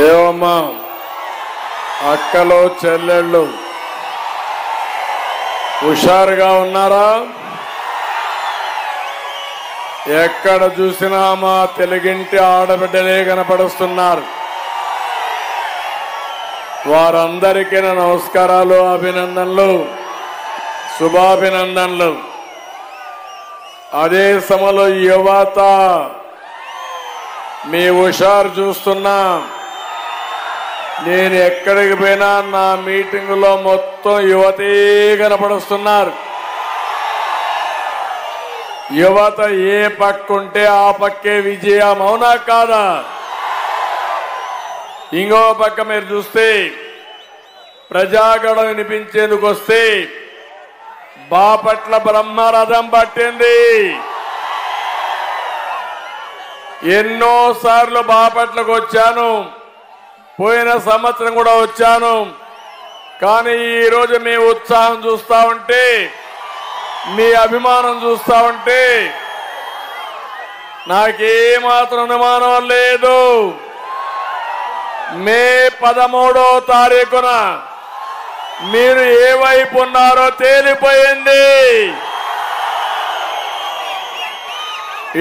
ఏమమ్మా అక్కలు చెల్లెళ్ళు హుషారుగా ఉన్నారా? ఎక్కడ చూసినా మా తెలుగింటి ఆడబిడ్డలే కనపడుస్తున్నారు. వారందరికీ నా నమస్కారాలు, అభినందనలు, శుభాభినందనలు. అదే సమయంలో యువత మీ హుషారు చూస్తున్నా. నేను ఎక్కడికి పోయినా నా మీటింగులో మొత్తం యువతే కనపడుస్తున్నారు. యువత ఏ పక్కుంటే ఆ పక్కే విజయం, అవునా కాదా? ఇంకో పక్క మీరు చూస్తే ప్రజాగణం వినిపించేందుకు వస్తే బాపట్ల బ్రహ్మరథం పట్టింది. ఎన్నో సార్లు బాపట్లకు వచ్చాను, పోయిన సంవత్సరం కూడా వచ్చాను. కానీ ఈరోజు మీ ఉత్సాహం చూస్తా ఉంటే, మీ అభిమానం చూస్తా ఉంటే నాకేమాత్రం అనుమానం లేదు. మే 13వ తారీఖున మీరు ఏ వైపు ఉన్నారో తేలిపోయింది.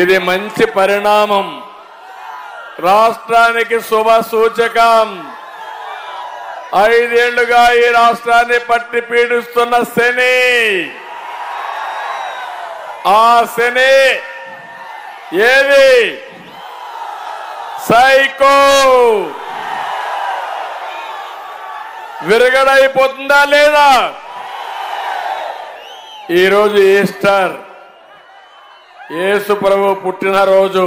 ఇది మంచి పరిణామం, రాష్ట్రానికి శుభ సూచకం. 5 ఏళ్లుగా ఈ రాష్ట్రాన్ని పట్టి పీడిస్తున్న శని, ఆ శని ఏది? సైకో విరగడైపోతుందా లేదా? ఈరోజు ఈస్టర్, యేసు ప్రభు పుట్టినరోజు.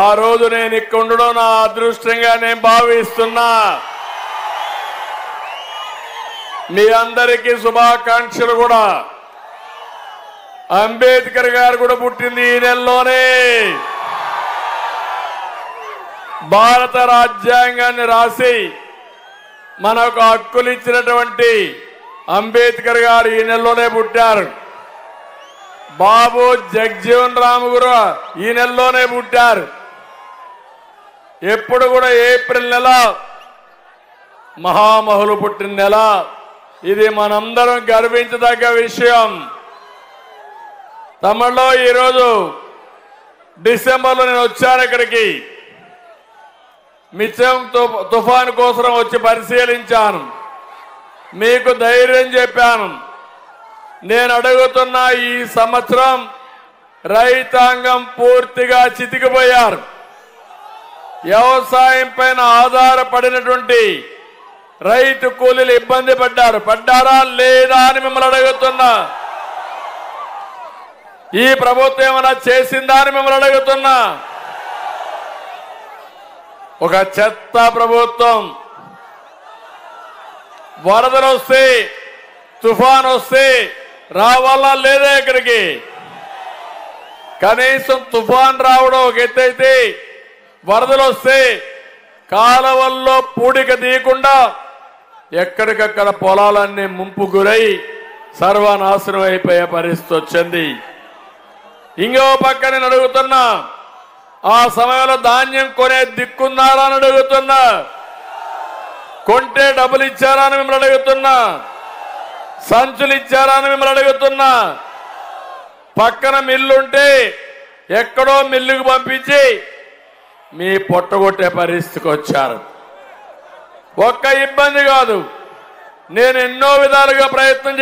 ఆ రోజు నేను ఇక్కడ ఉండడం నా అదృష్టంగా నేను భావిస్తున్నా. మీ అందరికీ శుభాకాంక్షలు కూడా. అంబేద్కర్ గారు కూడా పుట్టింది ఈ నెలలోనే. భారత రాజ్యాంగాన్ని రాసి మనకు హక్కులు ఇచ్చినటువంటి అంబేద్కర్ గారు ఈ నెలలోనే పుట్టారు. బాబు జగజీవన్ రామ్ గారు ఈ నెలలోనే పుట్టారు. ఎప్పుడు కూడా ఏప్రిల్ నెల మహామహులు పుట్టిన నెల. ఇది మనందరం గర్వించదగ్గ విషయం. తమిళలో ఈరోజు డిసెంబర్లో నేను వచ్చాను ఇక్కడికి. మిచ్చం తుఫాను కోసం వచ్చి పరిశీలించాను. మీకు ధైర్యం చెప్పాను. నేను అడుగుతున్న ఈ సంవత్సరం రైతాంగం పూర్తిగా చితికిపోయారు. వ్యవసాయం పైన ఆధారపడినటువంటి రైతు కూలీలు ఇబ్బంది పడ్డారా లేదా అని మిమ్మల్ని అడుగుతున్నా. ఈ ప్రభుత్వం ఏమైనా చేసిందా అని మిమ్మల్ని అడుగుతున్నా. ఒక చెత్త ప్రభుత్వం. వరదలు వస్తే, తుఫాన్ వస్తే రావాలా లేదా ఇక్కడికి? కనీసం తుఫాన్ రావడం ఒక ఎత్తైతే, వరదలు వస్తే కాలువల్లో పూడిక తీయకుండా ఎక్కడికక్కడ పొలాలన్నీ ముంపు గురై సర్వనాశనం అయిపోయే పరిస్థితి వచ్చింది. ఇంకో పక్క నేను అడుగుతున్నా, ఆ సమయంలో ధాన్యం కొనే దిక్కున్నారా అని అడుగుతున్నా. కొంటే డబ్బులు ఇచ్చారా అని మిమ్మల్ని అడుగుతున్నా. సంచులు ఇచ్చారా అని మిమ్మల్ని అడుగుతున్నా. పక్కన మిల్లుంటే ఎక్కడో మిల్లుకు పంపించి మీ పొట్టగొట్టే పరిస్థితికి వచ్చారు. ఒక్క ఇబ్బంది కాదు, నేను ఎన్నో విధాలుగా ప్రయత్నం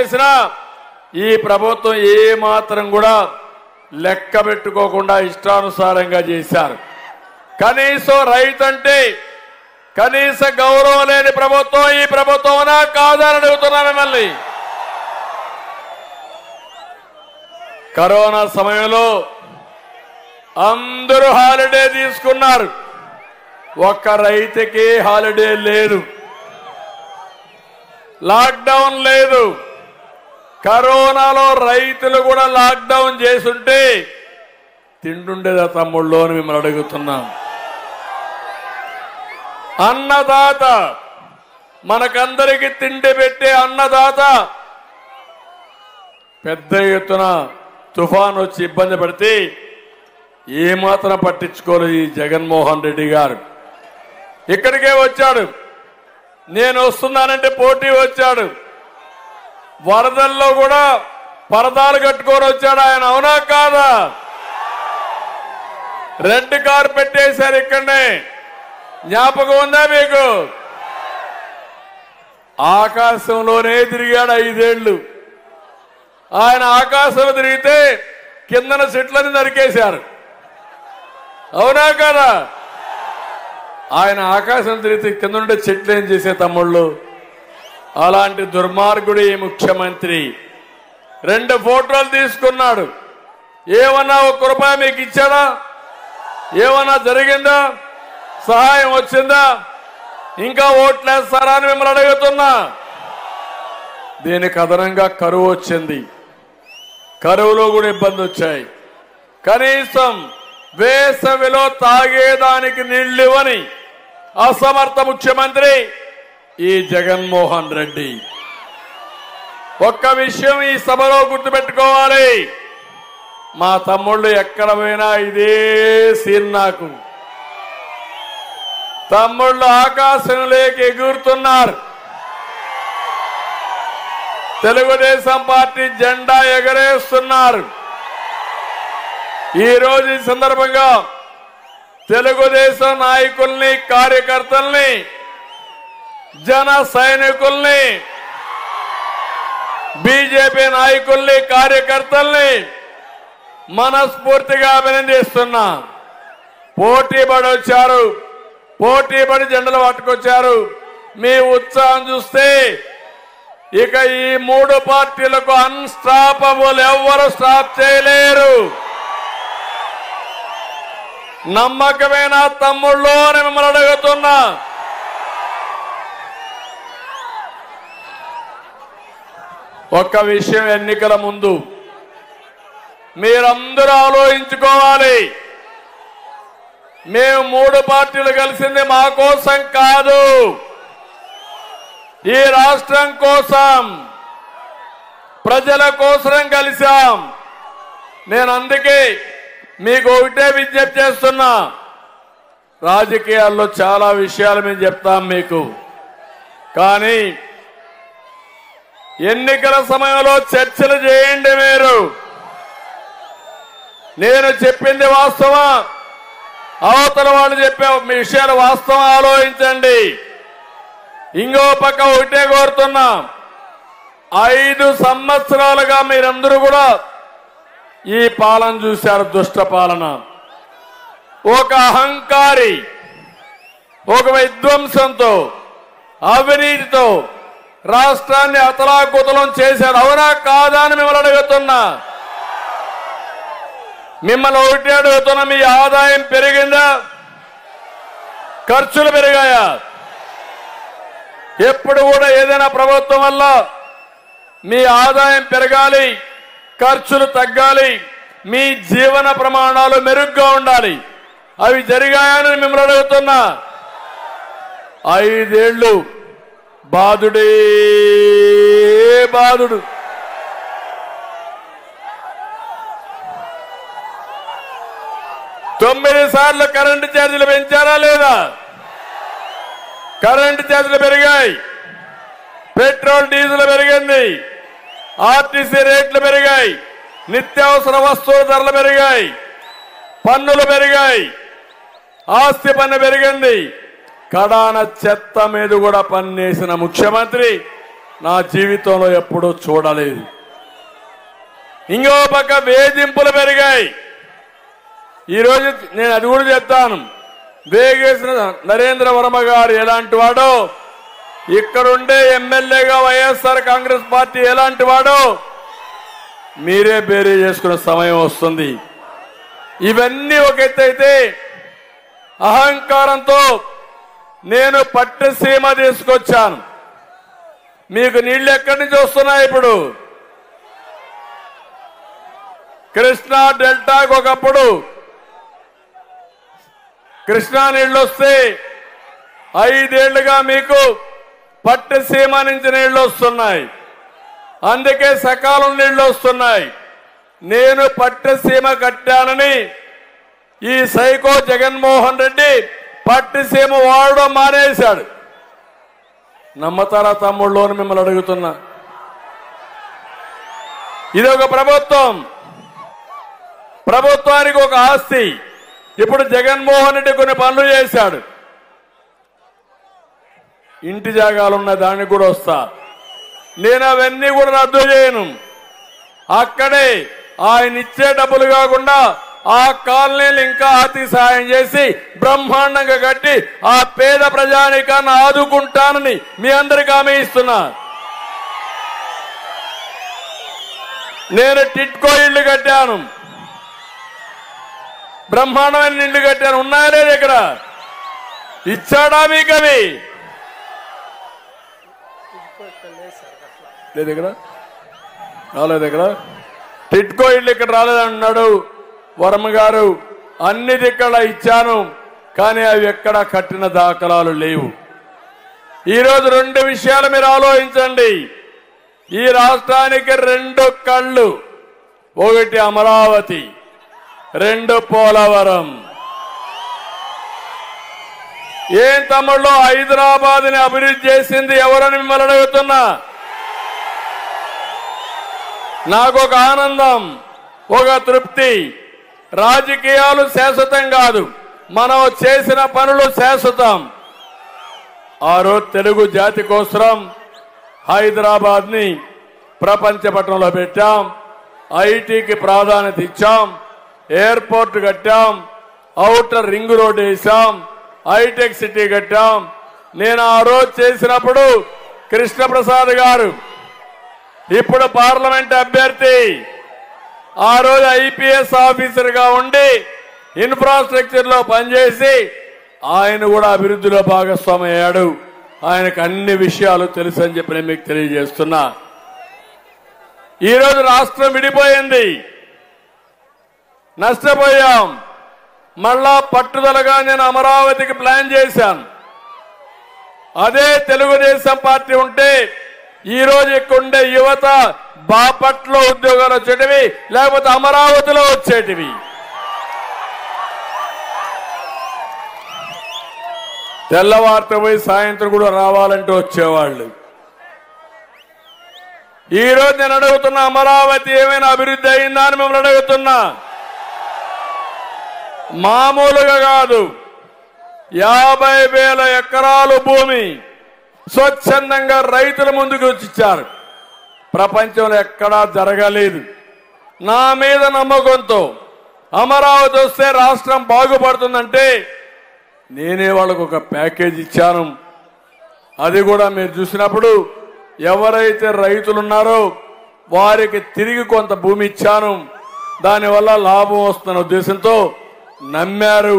చేసినా ఈ ప్రభుత్వం ఏ మాత్రం కూడా లెక్క పెట్టుకోకుండా ఇష్టానుసారంగా చేశారు. కనీసం రైతు అంటే కనీస గౌరవం లేని ప్రభుత్వం ఈ ప్రభుత్వమనా కాదా అని అడుగుతున్నా మిమ్మల్ని. కరోనా సమయంలో అందరూ హాలిడే తీసుకున్నారు, ఒక్క రైతుకి హాలిడే లేదు. లాక్డౌన్ లేదు. కరోనాలో రైతులు కూడా లాక్డౌన్ చేసుంటే తింటుండేదా తమ్ముళ్ళు అని మిమ్మల్ని అడుగుతున్నాం. అన్నదాత, మనకందరికి తిండి పెట్టే అన్నదాత పెద్ద ఎత్తున తుఫాన్ వచ్చి ఇబ్బంది పడితే ఏమాత్రం పట్టించుకోలేదు ఈ జగన్మోహన్ రెడ్డి గారు. ఇక్కడికే వచ్చాడు, నేను వస్తున్నానంటే పోటీ వచ్చాడు. వరదల్లో కూడా పరదాలు కట్టుకొని వచ్చాడు ఆయన, అవునా కాదా? రెడ్ కార్ పెట్టేశారు ఇక్కడనే, జ్ఞాపకం ఉందా మీకు? ఆకాశంలోనే తిరిగాడు 5 ఏళ్లు. ఆయన ఆకాశం తిరిగితే కిందన చెట్లని నరికేశారు, అవునా కదా? ఆయన ఆకాశం తిరిగితే కింద ఉండే చెట్లు ఏం చేసే తమ్ముళ్ళు? అలాంటి దుర్మార్గుడు ఈ ముఖ్యమంత్రి. 2 ఫోటోలు తీసుకున్నాడు. ఏమన్నా 1 రూపాయి మీకు ఇచ్చాడా? ఏమన్నా జరిగిందా? సహాయం వచ్చిందా? ఇంకా ఓట్లేస్తారా అని మిమ్మల్ని అడుగుతున్నా. దీనికి అదనంగా కరువు వచ్చింది, కరువులో కూడా ఇబ్బంది వచ్చాయి. కనీసం వేసవిలో తాగేదానికి నీళ్లివ్వని అసమర్థ ముఖ్యమంత్రి ఈ జగన్మోహన్ రెడ్డి. ఒక్క విషయం ఈ సభలో గుర్తుపెట్టుకోవాలి, మా తమ్ముళ్ళు ఎక్కడ పోయినా ఇదే సీన్. నాకు తమ్ముళ్ళు ఆకాశంలోకి ఎగురుతున్నారు, తెలుగుదేశం పార్టీ జెండా ఎగరేస్తున్నారు. ఈ రోజు ఈ సందర్భంగా తెలుగుదేశం నాయకుల్ని, కార్యకర్తల్ని, జన సైనికుల్ని, బీజేపీ నాయకుల్ని, కార్యకర్తల్ని మనస్ఫూర్తిగా అభినందిస్తున్నా. పోటీ పడి వచ్చారు, పోటీ పడి జెండలు పట్టుకొచ్చారు. మీ ఉత్సాహం చూస్తే ఇక ఈ 3 పార్టీలకు అన్స్టాపబుల్, ఎవ్వరు స్టాప్ చేయలేరు. నమ్మకమైన తమ్ముళ్ళు అని మిమ్మల్ని అడుగుతున్నా. ఒక్క విషయం, ఎన్నికల ముందు మీరందరూ ఆలోచించుకోవాలి. మేము 3 పార్టీలు కలిసింది మా కోసం కాదు, ఈ రాష్ట్రం కోసం, ప్రజల కోసం కలిశాం. నేను అందుకే మీకు ఒకటే విజ్ఞప్తి చేస్తున్నా. రాజకీయాల్లో చాలా విషయాలు మేము చెప్తాం మీకు, కానీ ఎన్నికల సమయంలో చర్చలు చేయండి. మీరు, నేను చెప్పింది వాస్తవం, అవతల వాళ్ళు చెప్పే మీ విషయాలు వాస్తవం ఆలోచించండి. ఇంకో పక్క ఒకటే కోరుతున్నా, 5 సంవత్సరాలుగా మీరందరూ కూడా ఈ పాలన చూశారు, దుష్ట పాలన. ఒక అహంకారి, ఒక విధ్వంసంతో, అవినీతితో రాష్ట్రాన్ని అతలాకుతలం చేశారు, అవునా కాదా అని మిమ్మల్ని అడుగుతున్నా. మిమ్మల్ని ఒకటి అడుగుతున్నా, మీ ఆదాయం పెరిగిందా? ఖర్చులు పెరిగాయా? ఎప్పుడు కూడా ఏదైనా ప్రభుత్వం వల్ల మీ ఆదాయం పెరగాలి, ఖర్చులు తగ్గాలి, మీ జీవన ప్రమాణాలు మెరుగ్గా ఉండాలి. అవి జరిగాయని మిమ్మల్ని అడుగుతున్నా. 5 ఏళ్లు బాధుడే బాధుడు. తొమ్మిది సార్లు కరెంటు ఛార్జీలు పెంచారా లేదా? కరెంటు ఛార్జీలు పెరిగాయి, పెట్రోల్ డీజిల్ పెరిగింది, ఆర్టీసీ రేట్లు పెరిగాయి, నిత్యావసర వస్తువుల ధరలు పెరిగాయి, పన్నులు పెరిగాయి, ఆస్తి పన్ను పెరిగింది, కడాన చెత్త మీద కూడా పన్నేసిన ముఖ్యమంత్రి నా జీవితంలో ఎప్పుడూ చూడలేదు. ఇంకో పక్క వేధింపులు పెరిగాయి. ఈరోజు నేను అది కూడా చెప్తాను. వేగేసిన నరేంద్ర వర్మ గారు ఎలాంటి వాడో, ఇక్కడుండే ఎమ్మెల్యేగా వైఎస్ఆర్ కాంగ్రెస్ పార్టీ ఎలాంటి వాడో మీరే బేరీ చేసుకునే సమయం వస్తుంది. ఇవన్నీ ఒక ఎత్తు అయితే, అహంకారంతో నేను పట్టసీమ తీసుకొచ్చాను. మీకు నీళ్లు ఎక్కడి నుంచి వస్తున్నాయి? ఇప్పుడు కృష్ణా డెల్టాకు ఒకప్పుడు కృష్ణా నీళ్లు వస్తే 5 ఏళ్లుగా మీకు పట్టసీమ నుంచి నీళ్లు వస్తున్నాయి. అందుకే సకాలం నీళ్లు వస్తున్నాయి. నేను పట్టసీమ కట్టానని ఈ సైకో జగన్మోహన్ రెడ్డి పట్టిసీమ వాడడం మానేశాడు. నమ్మతారా తమ్ముళ్ళోని మిమ్మల్ని అడుగుతున్నా? ఇది ఒక ప్రభుత్వానికి ఒక ఆస్తి. ఇప్పుడు జగన్మోహన్ రెడ్డి కొన్ని పనులు చేశాడు. ఇంటి జాగాలున్న దానికి కూడా వస్తా. నేను అవన్నీ కూడా రద్దు చేయను. అక్కడే ఆయన ఇచ్చే డబ్బులు కాకుండా ఆ కాలనీలు ఇంకా అతి సాయం చేసి బ్రహ్మాండంగా కట్టి ఆ పేద ప్రజానికాన్ని ఆదుకుంటానని మీ అందరికీ హామీ ఇస్తున్నా. నేను టిట్కో ఇళ్లు కట్టాను, బ్రహ్మాండమైన ఇళ్లు కట్టాను. ఉన్నాయా లేదు? ఇక్కడ ఇచ్చాడా మీకు? అవి లేదు, ఇక్కడ రాలేదు. ఇక్కడ టిట్కో ఇల్లు ఇక్కడ రాలేదన్నాడు వర్మ గారు. అన్ని దిక్కడ ఇచ్చాను, కానీ అవి ఎక్కడ కట్టిన దాఖలాలు లేవు. ఈరోజు రెండు విషయాలు మీరు ఆలోచించండి. ఈ రాష్ట్రానికి రెండు కళ్ళు, ఒకటి అమరావతి, రెండు పోలవరం. ఏం తమ్ముళ్ళు హైదరాబాద్ ని అభివృద్ధి చేసింది ఎవరని మిమ్మల్ని అడుగుతున్నా? నాకు ఒక ఆనందం, ఒక తృప్తి. రాజకీయాలు శాశ్వతం కాదు, మనం చేసిన పనులు శాశ్వతం. ఆ రోజు తెలుగు జాతి కోసం హైదరాబాద్ ని ప్రపంచ పటంలో పెట్టాం, ఐటీకి ప్రాధాన్యత ఇచ్చాం, ఎయిర్పోర్ట్ కట్టాం, ఔటర్ రింగ్ రోడ్ వేసాం, హైటెక్ సిటీ కట్టాం. నేను ఆ రోజు చేసినప్పుడు కృష్ణప్రసాద్ గారు, ఇప్పుడు పార్లమెంట్ అభ్యర్థి, ఆ రోజు ఐపీఎస్ ఆఫీసర్ గా ఉండి ఇన్ఫ్రాస్ట్రక్చర్ లో పనిచేసి ఆయన కూడా అభివృద్ధిలో భాగస్వామి అయ్యాడు. ఆయనకు అన్ని విషయాలు తెలుసు అని చెప్పి నేను మీకు తెలియజేస్తున్నా. ఈరోజు రాష్ట్రం విడిపోయింది, నష్టపోయాం. మళ్ళా పట్టుదలగా నేను అమరావతికి ప్లాన్ చేశాను. అదే తెలుగుదేశం పార్టీ ఉంటే ఈ రోజు ఇక్కడుండే యువత బాపట్లో ఉద్యోగాలు వచ్చేటివి, లేకపోతే అమరావతిలో వచ్చేటివి. తెల్లవారితో పోయి సాయంత్రం కూడా రావాలంటూ వచ్చేవాళ్ళు. ఈ రోజు నేను అడుగుతున్నా, అమరావతి ఏమైనా అభివృద్ధి అయిందా అని మిమ్మల్ని అడుగుతున్నా. మామూలుగా కాదు, 50,000 ఎకరాలు భూమి స్వచ్ఛందంగా రైతుల ముందుకు వచ్చిచ్చారు. ప్రపంచంలో ఎక్కడా జరగలేదు. నా మీద నమ్మకంతో అమరావతి వస్తే రాష్ట్రం బాగుపడుతుందంటే నేనే వాళ్ళకు ఒక ప్యాకేజ్ ఇచ్చాను. అది కూడా మీరు చూసినప్పుడు ఎవరైతే రైతులున్నారో వారికి తిరిగి కొంత భూమి ఇచ్చాను. దానివల్ల లాభం వస్తున్న ఉద్దేశంతో నమ్మారు.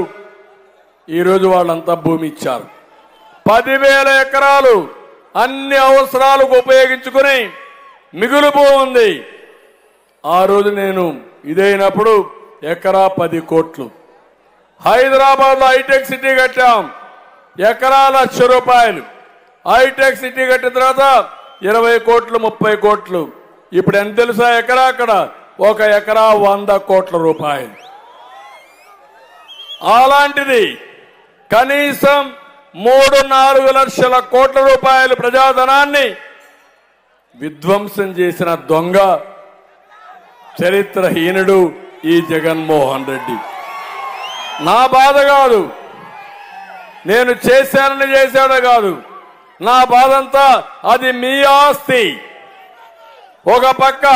ఈరోజు వాళ్ళంతా భూమి ఇచ్చారు. 10,000 ఎకరాలు అన్ని అవసరాలకు ఉపయోగించుకుని మిగులు భూమి ఉంది. ఆ రోజు నేను ఇదైనప్పుడు ఎకరా 10 కోట్లు. హైదరాబాద్ లో హైటెక్ సిటీ కట్టాం, ఎకరా ₹1,00,000. హైటెక్ సిటీ కట్టిన తర్వాత 20 కోట్లు, 30 కోట్లు. ఇప్పుడు ఎంత తెలుసా ఎకరా? అక్కడ ఒక ఎకరా ₹100 కోట్ల. అలాంటిది కనీసం 3-4 లక్షల కోట్ల రూపాయలు ప్రజాధనాన్ని విధ్వంసం చేసిన దొంగ, చరిత్రహీనుడు ఈ జగన్మోహన్ రెడ్డి. నా బాధ కాదు, నేను చేశానని చేశాడో కాదు, నా బాధంతా అది మీ ఆస్తి. ఒక పక్క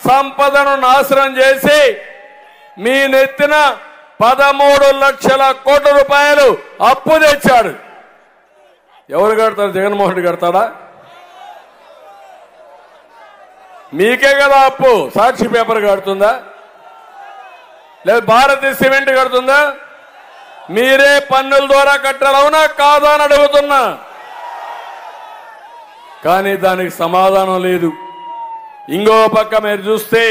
సంపదను నాశనం చేసి మీ నెత్తిన 13 లక్షల కోట్ల రూపాయలు అప్పు తెచ్చాడు. ఎవరు కడతారు? జగన్మోహన్ రెడ్డి కడతాడా? మీకే కదా అప్పు. సాక్షి పేపర్ కడుతుందా? లేదా భారతీయ సిమెంట్ కడుతుందా? మీరే పన్నుల ద్వారా కట్టాలి, అవునా కాదా అని అడుగుతున్నా. కానీ దానికి సమాధానం లేదు. ఇంకో పక్క మీరు చూస్తే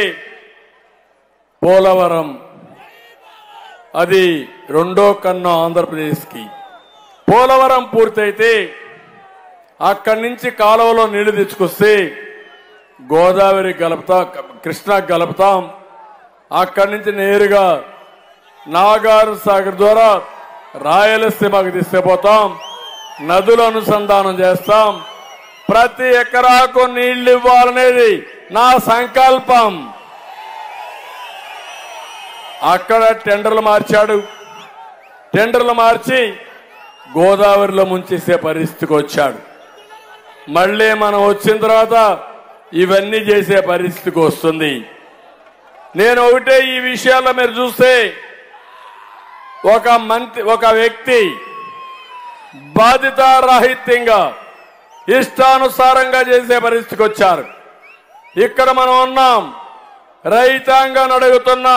పోలవరం, అది రెండో కన్ను ఆంధ్రప్రదేశ్కి. పోలవరం పూర్తయితే అక్కడి నుంచి కాలువలో నీళ్లు తెచ్చుకొస్తే గోదావరి కలుపుతాం, కృష్ణా కలుపుతాం. అక్కడి నుంచి నేరుగా నాగార్ సాగర్ ద్వారా రాయలసీమకు తీసుకుపోతాం, నదుల అనుసంధానం చేస్తాం, ప్రతి ఎకరాకు నీళ్లు ఇవ్వాలనేది నా సంకల్పం. అక్కడ టెండర్లు మార్చాడు, టెండర్లు మార్చి గోదావరిలో ముంచేసే పరిస్థితికి వచ్చాడు. మళ్ళీ మనం వచ్చిన తర్వాత ఇవన్నీ చేసే పరిస్థితికి వస్తుంది. నేను ఒకటే, ఈ విషయాల్లో మీరు చూస్తే ఒక వ్యక్తి బాధ్యతారాహిత్యంగా ఇష్టానుసారంగా చేసే పరిస్థితికి వచ్చారు. ఇక్కడ మనం ఉన్నాం, రైతాంగాన్ని అడుగుతున్నా,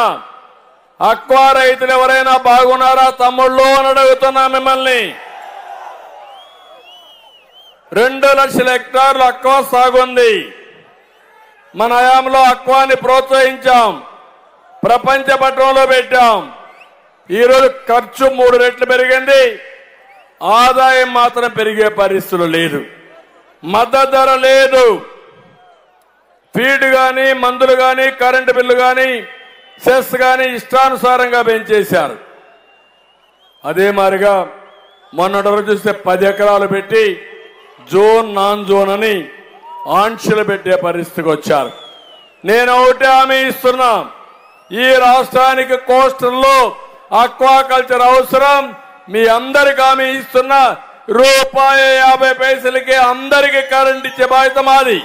అక్వా రైతులు ఎవరైనా బాగున్నారా తమ్ముళ్ళు అని అడుగుతున్నా మిమ్మల్ని. 2 లక్షల హెక్టార్లు అక్వా సాగుంది. మన హయాంలో అక్వాని ప్రోత్సహించాం, ప్రపంచ పట్టణంలో పెట్టాం. ఈరోజు ఖర్చు 3 రెట్లు పెరిగింది, ఆదాయం మాత్రం పెరిగే పరిస్థితులు లేదు, మద్దతు ధర లేదు. ఫీడ్ గాని, మందులు గాని, కరెంటు బిల్లు గాని, సెస్ గాని ఇష్టానుసారంగా పెంచేశారు. అదే మాదిరిగా మొన్నటి రోజు చూస్తే 10 ఎకరాలు పెట్టి జోన్ నాన్ జోన్ అని ఆంక్షలు పెట్టే పరిస్థితికి వచ్చారు. నేను ఒకటే హామీ ఇస్తున్నా, ఈ రాష్ట్రానికి కోస్టల్లో అక్వాకల్చర్ అవసరం. మీ అందరికి హామీ ఇస్తున్నా, ₹1.50 అందరికి కరెంట్ ఇచ్చే బాధ్యత మాది.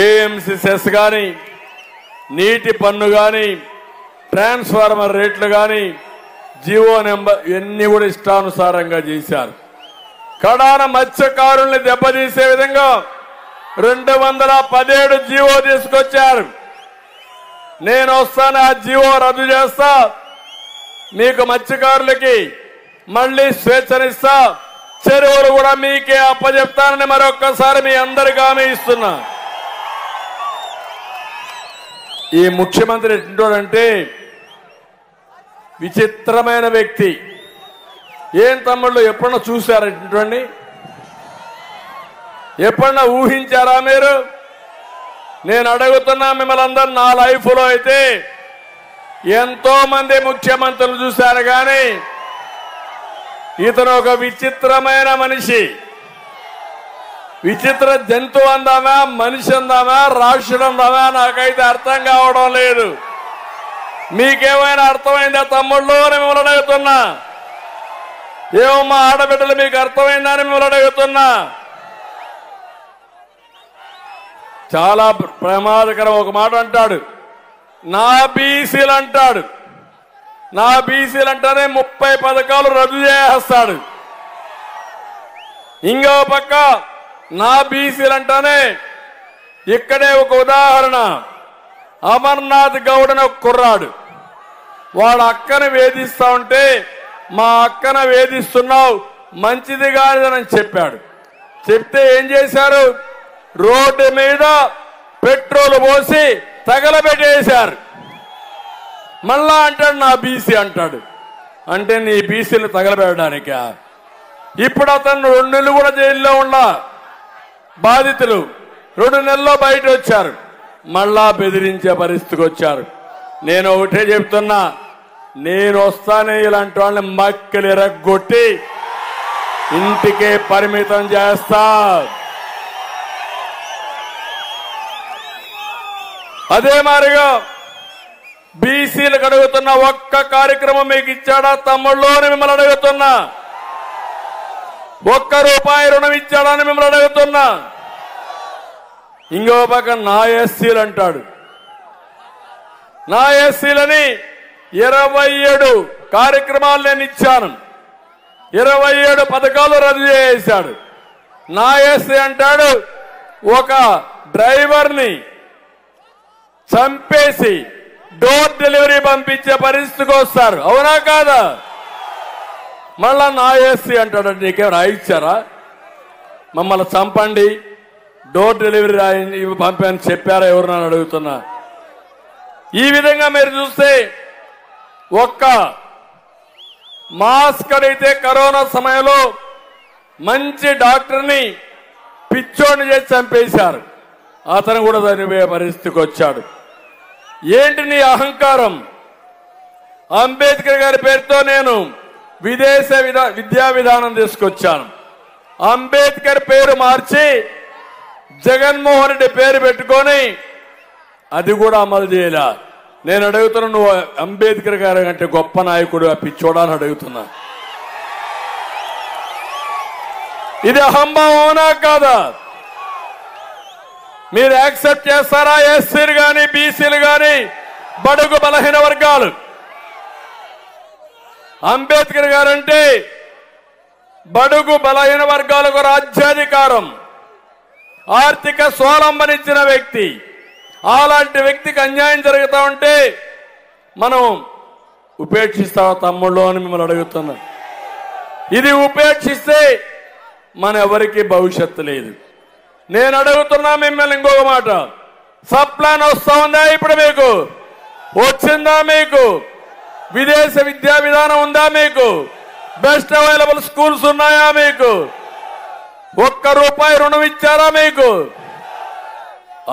ఏఎంసీ సెస్ గాని, నీటి పన్ను గాని, ట్రాన్స్ఫార్మర్ రేట్లు గాని, జియో నెంబర్ ఇవన్నీ కూడా ఇష్టానుసారంగా చేశారు. కడాన మత్స్యకారుల్ని దెబ్బతీసే విధంగా 217 జియో తీసుకొచ్చారు. నేను వస్తాను, ఆ జియో రద్దు చేస్తా, మీకు మత్స్యకారులకి మళ్లీ స్వేచ్ఛనిస్తా, చెరువులు కూడా మీకే అప్పచెప్తానని మరొక్కసారి మీ అందరికీ హామీ ఇస్తున్నా. ఈ ముఖ్యమంత్రి ఎట్టుంటాడంటే విచిత్రమైన వ్యక్తి. ఏం తమ్ముళ్ళు ఎప్పుడన్నా చూశారా ఇటువంటి? ఎప్పుడన్నా ఊహించారా మీరు? నేను అడుగుతున్నా మిమ్మల్ని అందరూ, నా లైఫ్ లో అయితే ఎంతో మంది ముఖ్యమంత్రులు చూశారు, కానీ ఇతను ఒక విచిత్రమైన మనిషి. విచిత్ర జంతువు అందామా, మనిషి అందామా, రాక్షసుడు అందామా, నాకైతే అర్థం కావడం లేదు. మీకేమైనా అర్థమైందా తమ్ముళ్ళు అని మిమ్మల్ని అడుగుతున్నా. ఏమో మా ఆడబిడ్డలు మీకు అర్థమైందా అని మిమ్మల్ని అడుగుతున్నా. చాలా ప్రమాదకరం. ఒక మాట అంటాడు, నా బీసీలు అంటాడు. నా బీసీలు అంటానే 30 పథకాలు రద్దు చేస్తాడు. ఇంకో పక్క నా బీసీలు అంటానే, ఇక్కడే ఒక ఉదాహరణ, అమర్నాథ్ గౌడ్ అని ఒక కుర్రాడు, వాడు అక్కను వేధిస్తా ఉంటే, మా అక్కన వేధిస్తున్నావు మంచిది కాదని చెప్పాడు. చెప్తే ఏం చేశారు? రోడ్డు మీద పెట్రోల్ పోసి తగలబెట్టేశారు. మళ్ళా అంటాడు నా బీసీ అంటాడు. అంటే నీ బీసీలు తగలబెట్టడానికా? ఇప్పుడు అతను 2 నెలలు కూడా జైల్లో ఉన్న బాధితులు 2 నెలల్లో బయట వచ్చారు, మళ్ళా బెదిరించే పరిస్థితికి వచ్చారు. నేను ఒకటే చెప్తున్నా, నేను వస్తానే ఇలాంటి వాళ్ళని మక్కలు ఎరగొట్టి ఇంటికే పరిమితం చేస్తా. అదే మాదిరిగా బీసీలకు అడుగుతున్న ఒక్క కార్యక్రమం మీకు ఇచ్చాడా తమ్ముళ్ళు అని మిమ్మల్ని అడుగుతున్నా. ₹1 రుణం ఇచ్చాడా అని మిమ్మల్ని అడుగుతున్నా. ఇంకో పక్క నా ఎస్సీలు అంటాడు. నా ఎస్సీలని 27 కార్యక్రమాలు నేను ఇచ్చాను, 27 పథకాలు రద్దు చేశాడు. నా ఎస్సీ అంటాడు, ఒక డ్రైవర్ని చంపేసి డోర్ డెలివరీ పంపించే పరిస్థితికి వస్తారు. అవునా కాదా? మళ్ళా నా ఎస్సీ అంటాడు, నీకేం రాయిచ్చారా? మమ్మల్ని చంపండి, డోర్ డెలివరీ పంపని చెప్పారా ఎవరు అడుగుతున్నా. ఈ విధంగా మీరు చూస్తే ఒక్క మాస్క్ అడిగితే కరోనా సమయంలో మంచి డాక్టర్ని పిచ్చోడిని చేసి చంపేశారు. అతను కూడా చనిపోయే పరిస్థితికి వచ్చాడు. ఏంటి నీ అహంకారం? అంబేద్కర్ గారి పేరుతో నేను విదేశ విద్యా విధానం తీసుకొచ్చాను. అంబేద్కర్ పేరు మార్చి జగన్మోహన్ రెడ్డి పేరు పెట్టుకొని అది కూడా అమలు చేయాల. నేను అడుగుతున్నా, నువ్వు అంబేద్కర్ గారి కంటే గొప్ప నాయకుడు పిచ్చోడా అని అడుగుతున్నా. ఇది అహంభావం అవునా కాదా? మీరు యాక్సెప్ట్ చేస్తారా? ఎస్సీలు కానీ బీసీలు కానీ బడుగు బలహీన వర్గాలు అంబేద్కర్ గారంటే బడుగు బలహీన వర్గాలకు రాజ్యాధికారం, ఆర్థిక స్వావలంబనిచ్చిన వ్యక్తి. అలాంటి వ్యక్తికి అన్యాయం జరుగుతూ ఉంటే మనం ఉపేక్షిస్తావా తమ్ముళ్ళు అని మిమ్మల్ని అడుగుతున్నా. ఇది ఉపేక్షిస్తే మన ఎవరికి భవిష్యత్తు లేదు. నేను అడుగుతున్నా మిమ్మల్ని ఇంకొక మాట, సబ్ ప్లాన్ వస్తా ఉందా? ఇప్పుడు మీకు వచ్చిందా? మీకు విదేశ విద్యా విధానం ఉందా? మీకు బెస్ట్ అవైలబుల్ స్కూల్స్ ఉన్నాయా? మీకు ₹1 రుణం ఇచ్చారా? మీకు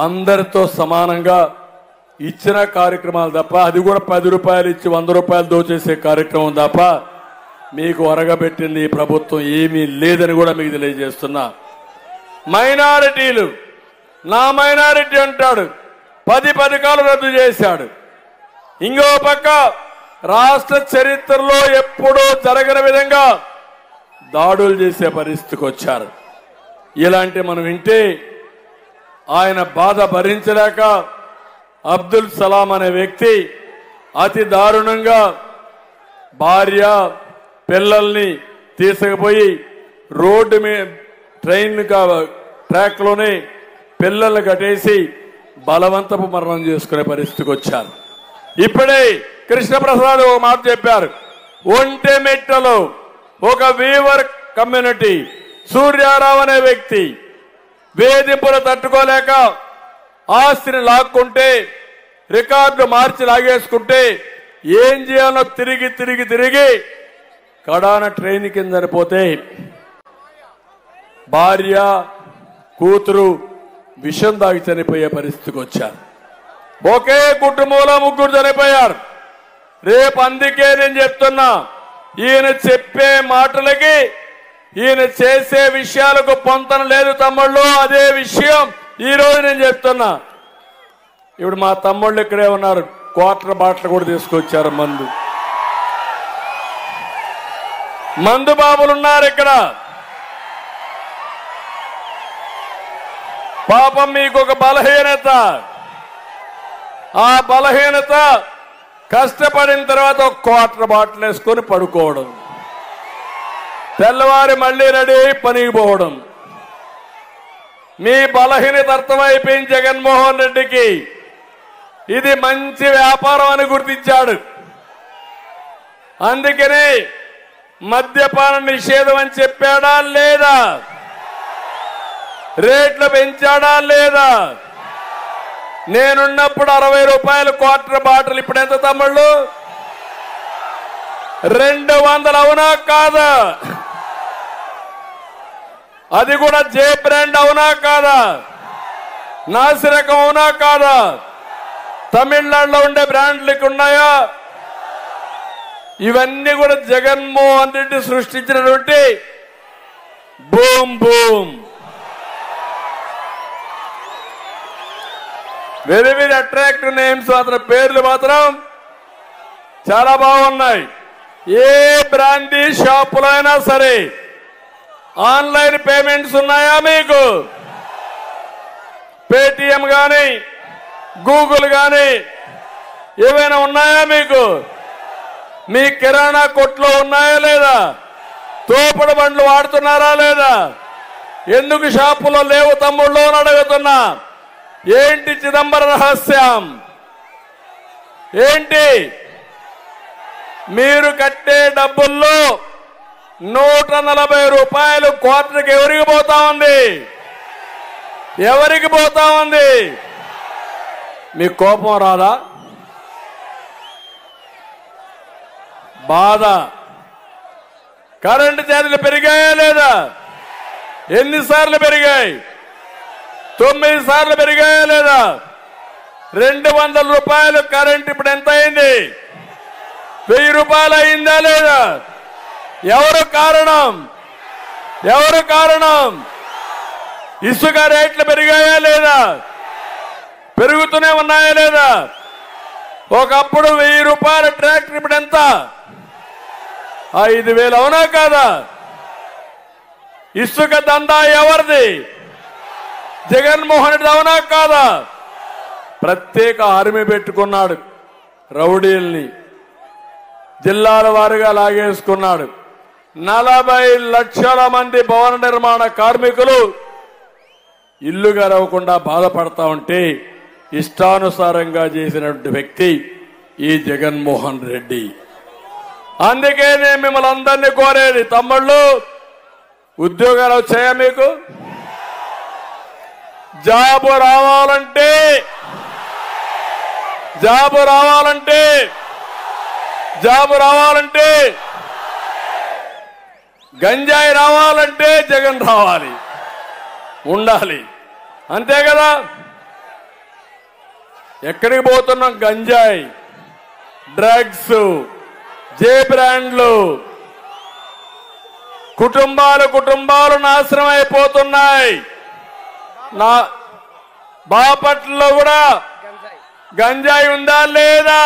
అందరితో సమానంగా ఇచ్చిన కార్యక్రమాలు తప్ప, అది కూడా ₹10 ఇచ్చి ₹100 దోచేసే కార్యక్రమం తప్ప మీకు ఒరగబెట్టింది ఈ ప్రభుత్వం ఏమీ లేదని కూడా మీకు తెలియజేస్తున్నా. మైనారిటీలు, నా మైనారిటీ అంటాడు, 10 పథకాలు రద్దు చేశాడు. ఇంకో పక్క రాష్ట్ర చరిత్రలో ఎప్పుడూ జరగని విధంగా దాడులు చేసే పరిస్థితికి వచ్చారు. ఇలాంటి మనం వింటే ఆయన బాధ భరించలేక అబ్దుల్ సలాం అనే వ్యక్తి అతి దారుణంగా భార్య పిల్లల్ని తీసుకుపోయి రోడ్డు మీద ట్రైన్ ట్రాక్ లోనే పిల్లల్ని కట్టేసి బలవంతపు మరణం చేసుకునే పరిస్థితికి వచ్చారు. ఇప్పుడే కృష్ణప్రసాద్ ఒక మాట చెప్పారు. ఒంటెమెట్టలో ఒక వీవర్ కమ్యూనిటీ సూర్యారావు అనే వ్యక్తి వేధింపులు తట్టుకోలేక ఆస్తిని లాక్కుంటే, రికార్డు మార్చి లాగేసుకుంటే ఏం చేయాలో తిరిగి తిరిగి తిరిగి కడాన ట్రైన్ కింద చనిపోతే భార్య కూతురు విషం దాగి చనిపోయే పరిస్థితికి వచ్చారు. ఒకే కుటుంబంలో 3 చనిపోయారు. రేపు అందుకే నేను చెప్తున్నా, ఈయన చెప్పే మాటలకి ఈయన చేసే విషయాలకు పొంతన లేదు తమ్ముళ్ళు. అదే విషయం ఈ రోజు నేను చెప్తున్నా. ఇప్పుడు మా తమ్ముళ్ళు ఇక్కడే ఉన్నారు, క్వార్టర్ బాటిల్ కూడా తీసుకొచ్చారు. మందు బాబులు ఉన్నారు ఇక్కడ. పాపం మీకు ఒక బలహీనత, ఆ బలహీనత కష్టపడిన తర్వాత ఒక క్వార్టర్ బాటిల్ వేసుకొని పడుకోవడం, తెల్లవారి మళ్లీ రెడీ అయి పనికి పోవడం. మీ బలహీనత అర్థమైపోయింది జగన్మోహన్ రెడ్డికి. ఇది మంచి వ్యాపారం అని గుర్తించాడు. అందుకనే మద్యపాన నిషేధం అని చెప్పాడా లేదా? రేట్లు పెంచాడా లేదా? నేనున్నప్పుడు ₹60 క్వార్టర్ బాటిల్, ఇప్పుడు ఎంత తమ్ముళ్ళు? 200. అవునా కాదా? అది కూడా జే బ్రాండ్ అవునా కాదా? నాసిరకం అవునా కాదా? తమిళనాడులో ఉండే బ్రాండ్లు ఇక్కడ ఉన్నాయా? ఇవన్నీ కూడా జగన్మోహన్ రెడ్డి సృష్టించినటువంటి boom boom, very very attractive names. మాత్రం పేర్లు మాత్రం చాలా బాగున్నాయి. ఏ బ్రాండీ షాపులో అయినా సరే ఆన్లైన్ పేమెంట్స్ ఉన్నాయా మీకు? పేటిఎం కానీ గూగుల్ కానీ ఏవైనా ఉన్నాయా మీకు? మీ కిరాణా కొట్లో ఉన్నాయా లేదా? తోపుడు బండ్లు వాడుతున్నారా లేదా? ఎందుకు షాపులో లేవు తమ్ముళ్ళు అని అడుగుతున్నా. ఏంటి చిదంబర రహస్యం ఏంటి? మీరు కట్టే డబ్బుల్లో ₹140 క్వార్టర్కి ఎవరికి పోతా ఉంది? ఎవరికి పోతా ఉంది? మీకు కోపం రాదా? బాధ. కరెంటు ఛార్జీలు పెరిగాయా లేదా? ఎన్నిసార్లు పెరిగాయి? 9 సార్లు పెరిగాయా లేదా? 200 రూపాయలు కరెంట్ ఇప్పుడు ఎంత అయింది? 1000 రూపాయలు అయిందా లేదా? ఎవరు కారణం? ఎవరు కారణం? ఇసుక రేట్లు పెరిగాయా లేదా? పెరుగుతూనే ఉన్నాయా లేదా? ఒకప్పుడు 1000 రూపాయల ట్రాక్టర్ ఇప్పుడు ఎంత? 5000. అవునా కాదా? ఇసుక దందా ఎవరిది? జగన్మోహన్ రెడ్డి. అవునా కాదా? ప్రత్యేక ఆర్మీ పెట్టుకున్నాడు, రౌడీల్ని జిల్లాల వారీగా లాగేసుకున్నాడు. 40 లక్షల మంది భవన నిర్మాణ కార్మికులు ఇల్లు గడవకుండా బాధపడతా ఉంటే ఇష్టానుసారంగా చేసినటువంటి వ్యక్తి ఈ జగన్మోహన్ రెడ్డి. అందుకే నేను మిమ్మల్ని అందరినీ కోరేది, తమ్ముళ్ళు ఉద్యోగాలు వచ్చాయా మీకు? జాబు రావాలంటే గంజాయి రావాలంటే జగన్ రావాలి, ఉండాలి. అంతే కదా? ఎక్కడికి పోతున్నాం? గంజాయి, డ్రగ్స్, జే బ్రాండ్లు, కుటుంబాలు నాశనం అయిపోతున్నాయి. నా బాపట్లలో కూడా గంజాయి ఉందా లేదా?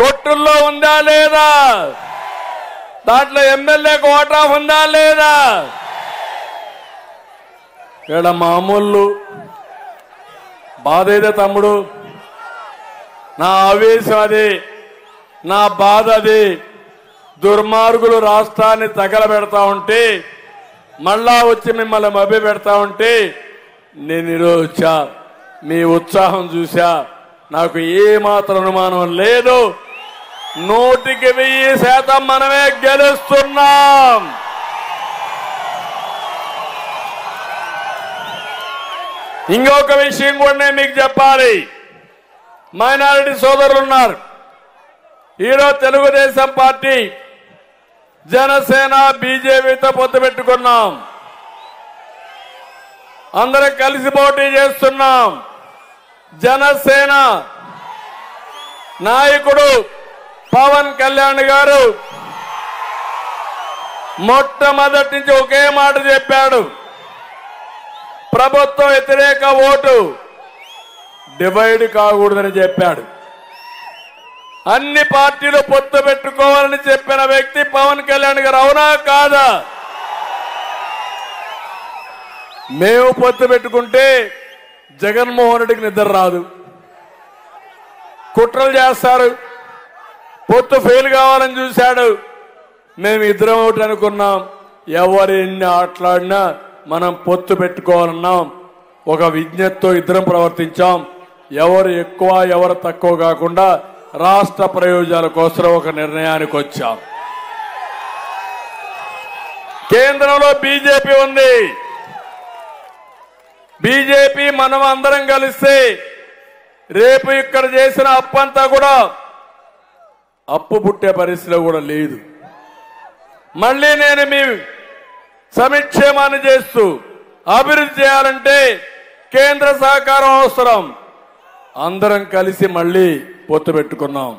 కొట్టుల్లో ఉందా లేదా? దాంట్లో ఎమ్మెల్యేకు ఓటా ఉందా లేదా? ఇక్కడ మామూలు బాధ అయితే తమ్ముడు, నా ఆవేశం అది, నా బాధ అది. దుర్మార్గులు రాష్ట్రాన్ని తగలబెడతా ఉంటే, మళ్ళా వచ్చి మిమ్మల్ని మభ్య పెడతా ఉంటే నేను ఈరోజు వచ్చా. మీ ఉత్సాహం చూసా, నాకు ఏమాత్రం అనుమానం లేదు. 100% మనమే గెలుస్తున్నాం. ఇంకొక విషయం కూడా నేను మీకు చెప్పాలి. మైనారిటీ సోదరులు ఉన్నారు. ఈరోజు తెలుగుదేశం పార్టీ, జనసేన, బీజేపీతో పొత్తు పెట్టుకున్నాం. అందరం కలిసి పోటీ చేస్తున్నాం. జనసేన నాయకుడు పవన్ కళ్యాణ్ గారు మొట్టమొదటి నుంచి ఒకే మాట చెప్పాడు, ప్రభుత్వ వ్యతిరేక ఓటు డివైడ్ కాకూడదని చెప్పాడు. అన్ని పార్టీలు పొత్తు పెట్టుకోవాలని చెప్పిన వ్యక్తి పవన్ కళ్యాణ్ గారు. అవునా కాదా? మేము పొత్తు పెట్టుకుంటే జగన్మోహన్ రెడ్డికి నిద్ర రాదు, కుట్రలు చేస్తారు. పొత్తు ఫెయిల్ కావాలని చూశాడు. మేము ఇద్దరం ఒకటి అనుకున్నాం. ఎవరు ఎన్ని ఆటలాడినా మనం పొత్తు పెట్టుకోవాలన్నాం. ఒక విజ్ఞతతో ఇద్దరం ప్రవర్తించాం. ఎవరు ఎక్కువ ఎవరు తక్కువ కాకుండా రాష్ట్ర ప్రయోజనాల కోసం ఒక నిర్ణయానికి వచ్చాం. కేంద్రంలో బీజేపీ ఉంది. బీజేపీ మనం అందరం కలిస్తే రేపు ఇక్కడ చేసిన అప్పంతా కూడా అప్పు పుట్టే పరిస్థితి కూడా లేదు. మళ్ళీ నేను మీ సంక్షేమాన్ని చేస్తూ అభివృద్ధి చేయాలంటే కేంద్ర సహకారం అవసరం. అందరం కలిసి మళ్ళీ పొత్తు పెట్టుకున్నాం.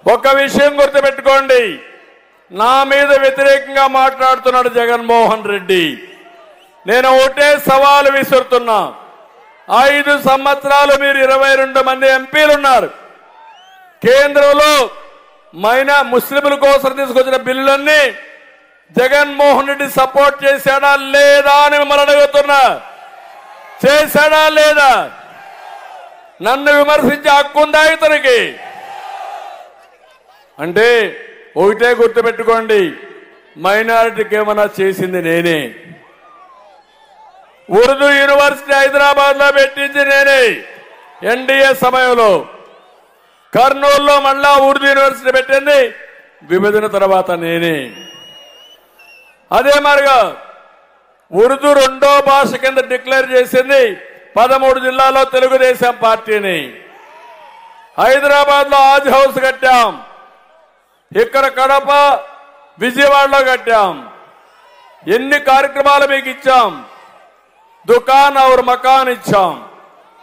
ఒక విషయం గుర్తుపెట్టుకోండి, నా మీద వ్యతిరేకంగా మాట్లాడుతున్నాడు జగన్మోహన్ రెడ్డి. నేను ఒకటే సవాలు విసురుతున్నా. 5 సంవత్సరాలు మీరు 22 మంది ఎంపీలున్నారు. కేంద్రంలో ముస్లింల కోసం తీసుకొచ్చిన బిల్లులన్నీ జగన్మోహన్ రెడ్డి సపోర్ట్ చేశాడా లేదా అని మిమ్మల్ని అడుగుతున్నా. చేశాడా లేదా? నన్ను విమర్శించే హక్కు ఉందా ఇతనికి? అంటే ఒకటే గుర్తుపెట్టుకోండి, మైనారిటీకి ఏమన్నా చేసింది నేనే. ఉర్దూ యూనివర్సిటీ హైదరాబాద్ లో పెట్టింది నేనే ఎన్డీఏ సమయంలో. కర్నూలులో మళ్ళా ఉర్దూ యూనివర్సిటీ పెట్టింది విభజన తర్వాత నేనే. అదే మరిగా ఉర్దూ 2వ భాష కింద డిక్లేర్ చేసింది 13 జిల్లాల్లో తెలుగుదేశం పార్టీని. హైదరాబాద్ లో ఆజ్ హౌస్ కట్టాం, ఇక్కడ కడప, విజయవాడలో కట్టాం. ఎన్ని కార్యక్రమాలు మీకు ఇచ్చాం. దుకాన్ और మకాన్ ఇచ్చాం.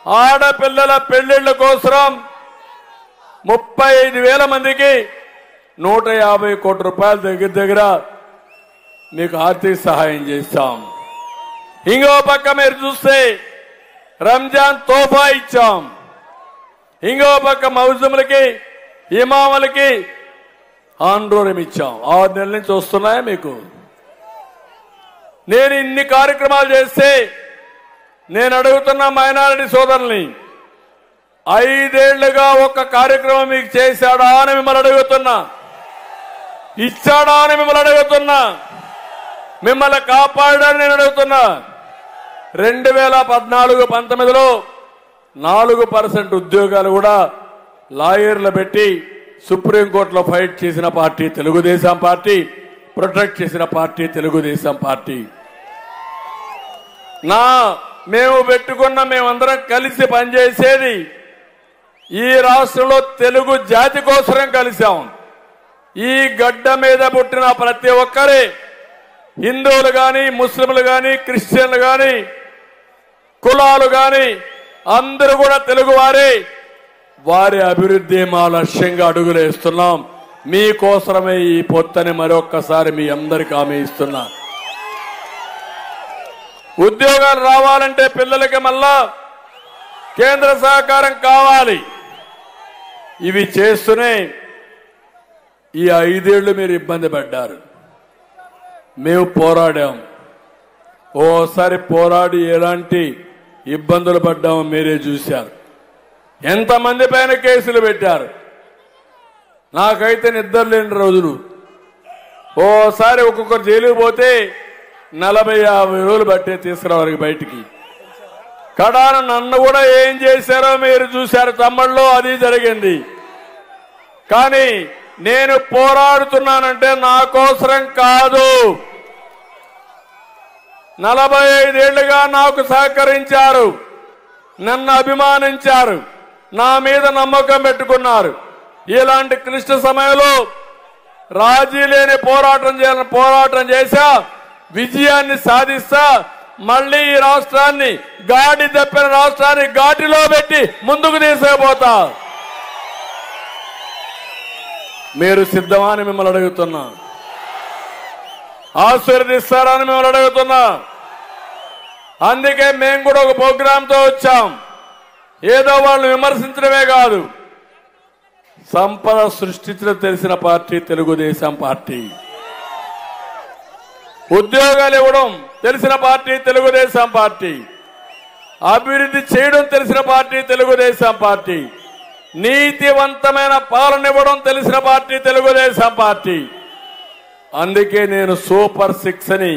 ఆడపిల్లల పెళ్లిళ్ల కోసం 35,000 మందికి 150 కోట్ల రూపాయలు దగ్గర మీకు ఆర్థిక సహాయం చేస్తాం. ఇంకో పక్క మీరు చూస్తే రంజాన్ తోఫా ఇచ్చాం. ఇంకో పక్క మౌజుములకి ఇమాములకి ఆందోళన ఇచ్చాం. 6 నెలల నుంచి వస్తున్నాయా మీకు? నేను ఇన్ని కార్యక్రమాలు చేస్తే నేను అడుగుతున్న మైనారిటీ సోదరుల్ని 5 ఏళ్లుగా ఒక్క కార్యక్రమం మీకు చేశాడా అని మిమ్మల్ని అడుగుతున్నా. ఇచ్చాడా అని మిమ్మల్ని అడుగుతున్నా. మిమ్మల్ని కాపాడాలని నేను అడుగుతున్నా. 2014-19లో 4% ఉద్యోగాలు కూడా లాయర్లు పెట్టి సుప్రీంకోర్టులో ఫైట్ చేసిన పార్టీ తెలుగుదేశం పార్టీ, ప్రొటెక్ట్ చేసిన పార్టీ తెలుగుదేశం పార్టీ. మేము పెట్టుకున్న మేమందరం కలిసి పనిచేసేది ఈ రాష్ట్రంలో తెలుగు జాతి కోసం కలిసాం. ఈ గడ్డ మీద పుట్టిన ప్రతి ఒక్కరే, హిందువులు గాని, ముస్లింలు గాని, క్రిస్టియన్లు గాని, కులాలు గాని అందరూ కూడా తెలుగువారే. వారి అభివృద్ధి మా లక్ష్యంగా అడుగులేస్తున్నాం. మీకోసమే ఈ పొత్తని మరొక్కసారి మీ అందరికీ హామీ ఇస్తున్నా. ఉద్యోగాలు రావాలంటే పిల్లలకి మళ్ళా కేంద్ర సహకారం కావాలి. ఇవి చేస్తూనే ఈ 5 ఏళ్లు మీరు ఇబ్బంది పడ్డారు. మేము పోరాడాం. ఓసారి పోరాడి ఎలాంటి ఇబ్బందులు పడ్డామో మీరే చూశారు. ఎంతమంది పైన కేసులు పెట్టారు. నాకైతే నిద్ర లేని రోజులు. ఓసారి ఒక్కొక్కరు జైలుకు పోతే 40-50 రోజులు బట్టే తీసుకురావాలి బయటికి. కడాన నన్ను కూడా ఏం చేశారో మీరు చూశారు. తమ్ముళ్ళు అది జరిగింది. కానీ నేను పోరాడుతున్నానంటే నా కోసరం కాదు. 45 ఏళ్లుగా నాకు సహకరించారు, నన్ను అభిమానించారు, నా మీద నమ్మకం పెట్టుకున్నారు. ఇలాంటి క్లిష్ట సమయంలో రాజీ లేని పోరాటం చేశా, విజయాన్ని సాధిస్తా. మళ్ళీ ఈ రాష్ట్రాన్ని, గాడి తప్పిన రాష్ట్రాన్ని ఘాటిలో పెట్టి ముందుకు తీసుకుపోతా. మీరు సిద్ధమా అని మిమ్మల్ని అడుగుతున్నా. ఆశీర్వదిస్తారని మిమ్మల్ని అడుగుతున్నా. అందుకే మేము కూడా ఒక ప్రోగ్రాంతో వచ్చాం. ఏదో వాళ్ళు విమర్శించడమే కాదు, సంపద సృష్టించడం తెలిసిన పార్టీ తెలుగుదేశం పార్టీ. ఉద్యోగాలు ఇవ్వడం తెలిసిన పార్టీ తెలుగుదేశం పార్టీ. అభివృద్ధి చేయడం తెలిసిన పార్టీ తెలుగుదేశం పార్టీ. నీతివంతమైన పాలన ఇవ్వడం తెలిసిన పార్టీ తెలుగుదేశం పార్టీ. అందుకే నేను సూపర్ 6 అని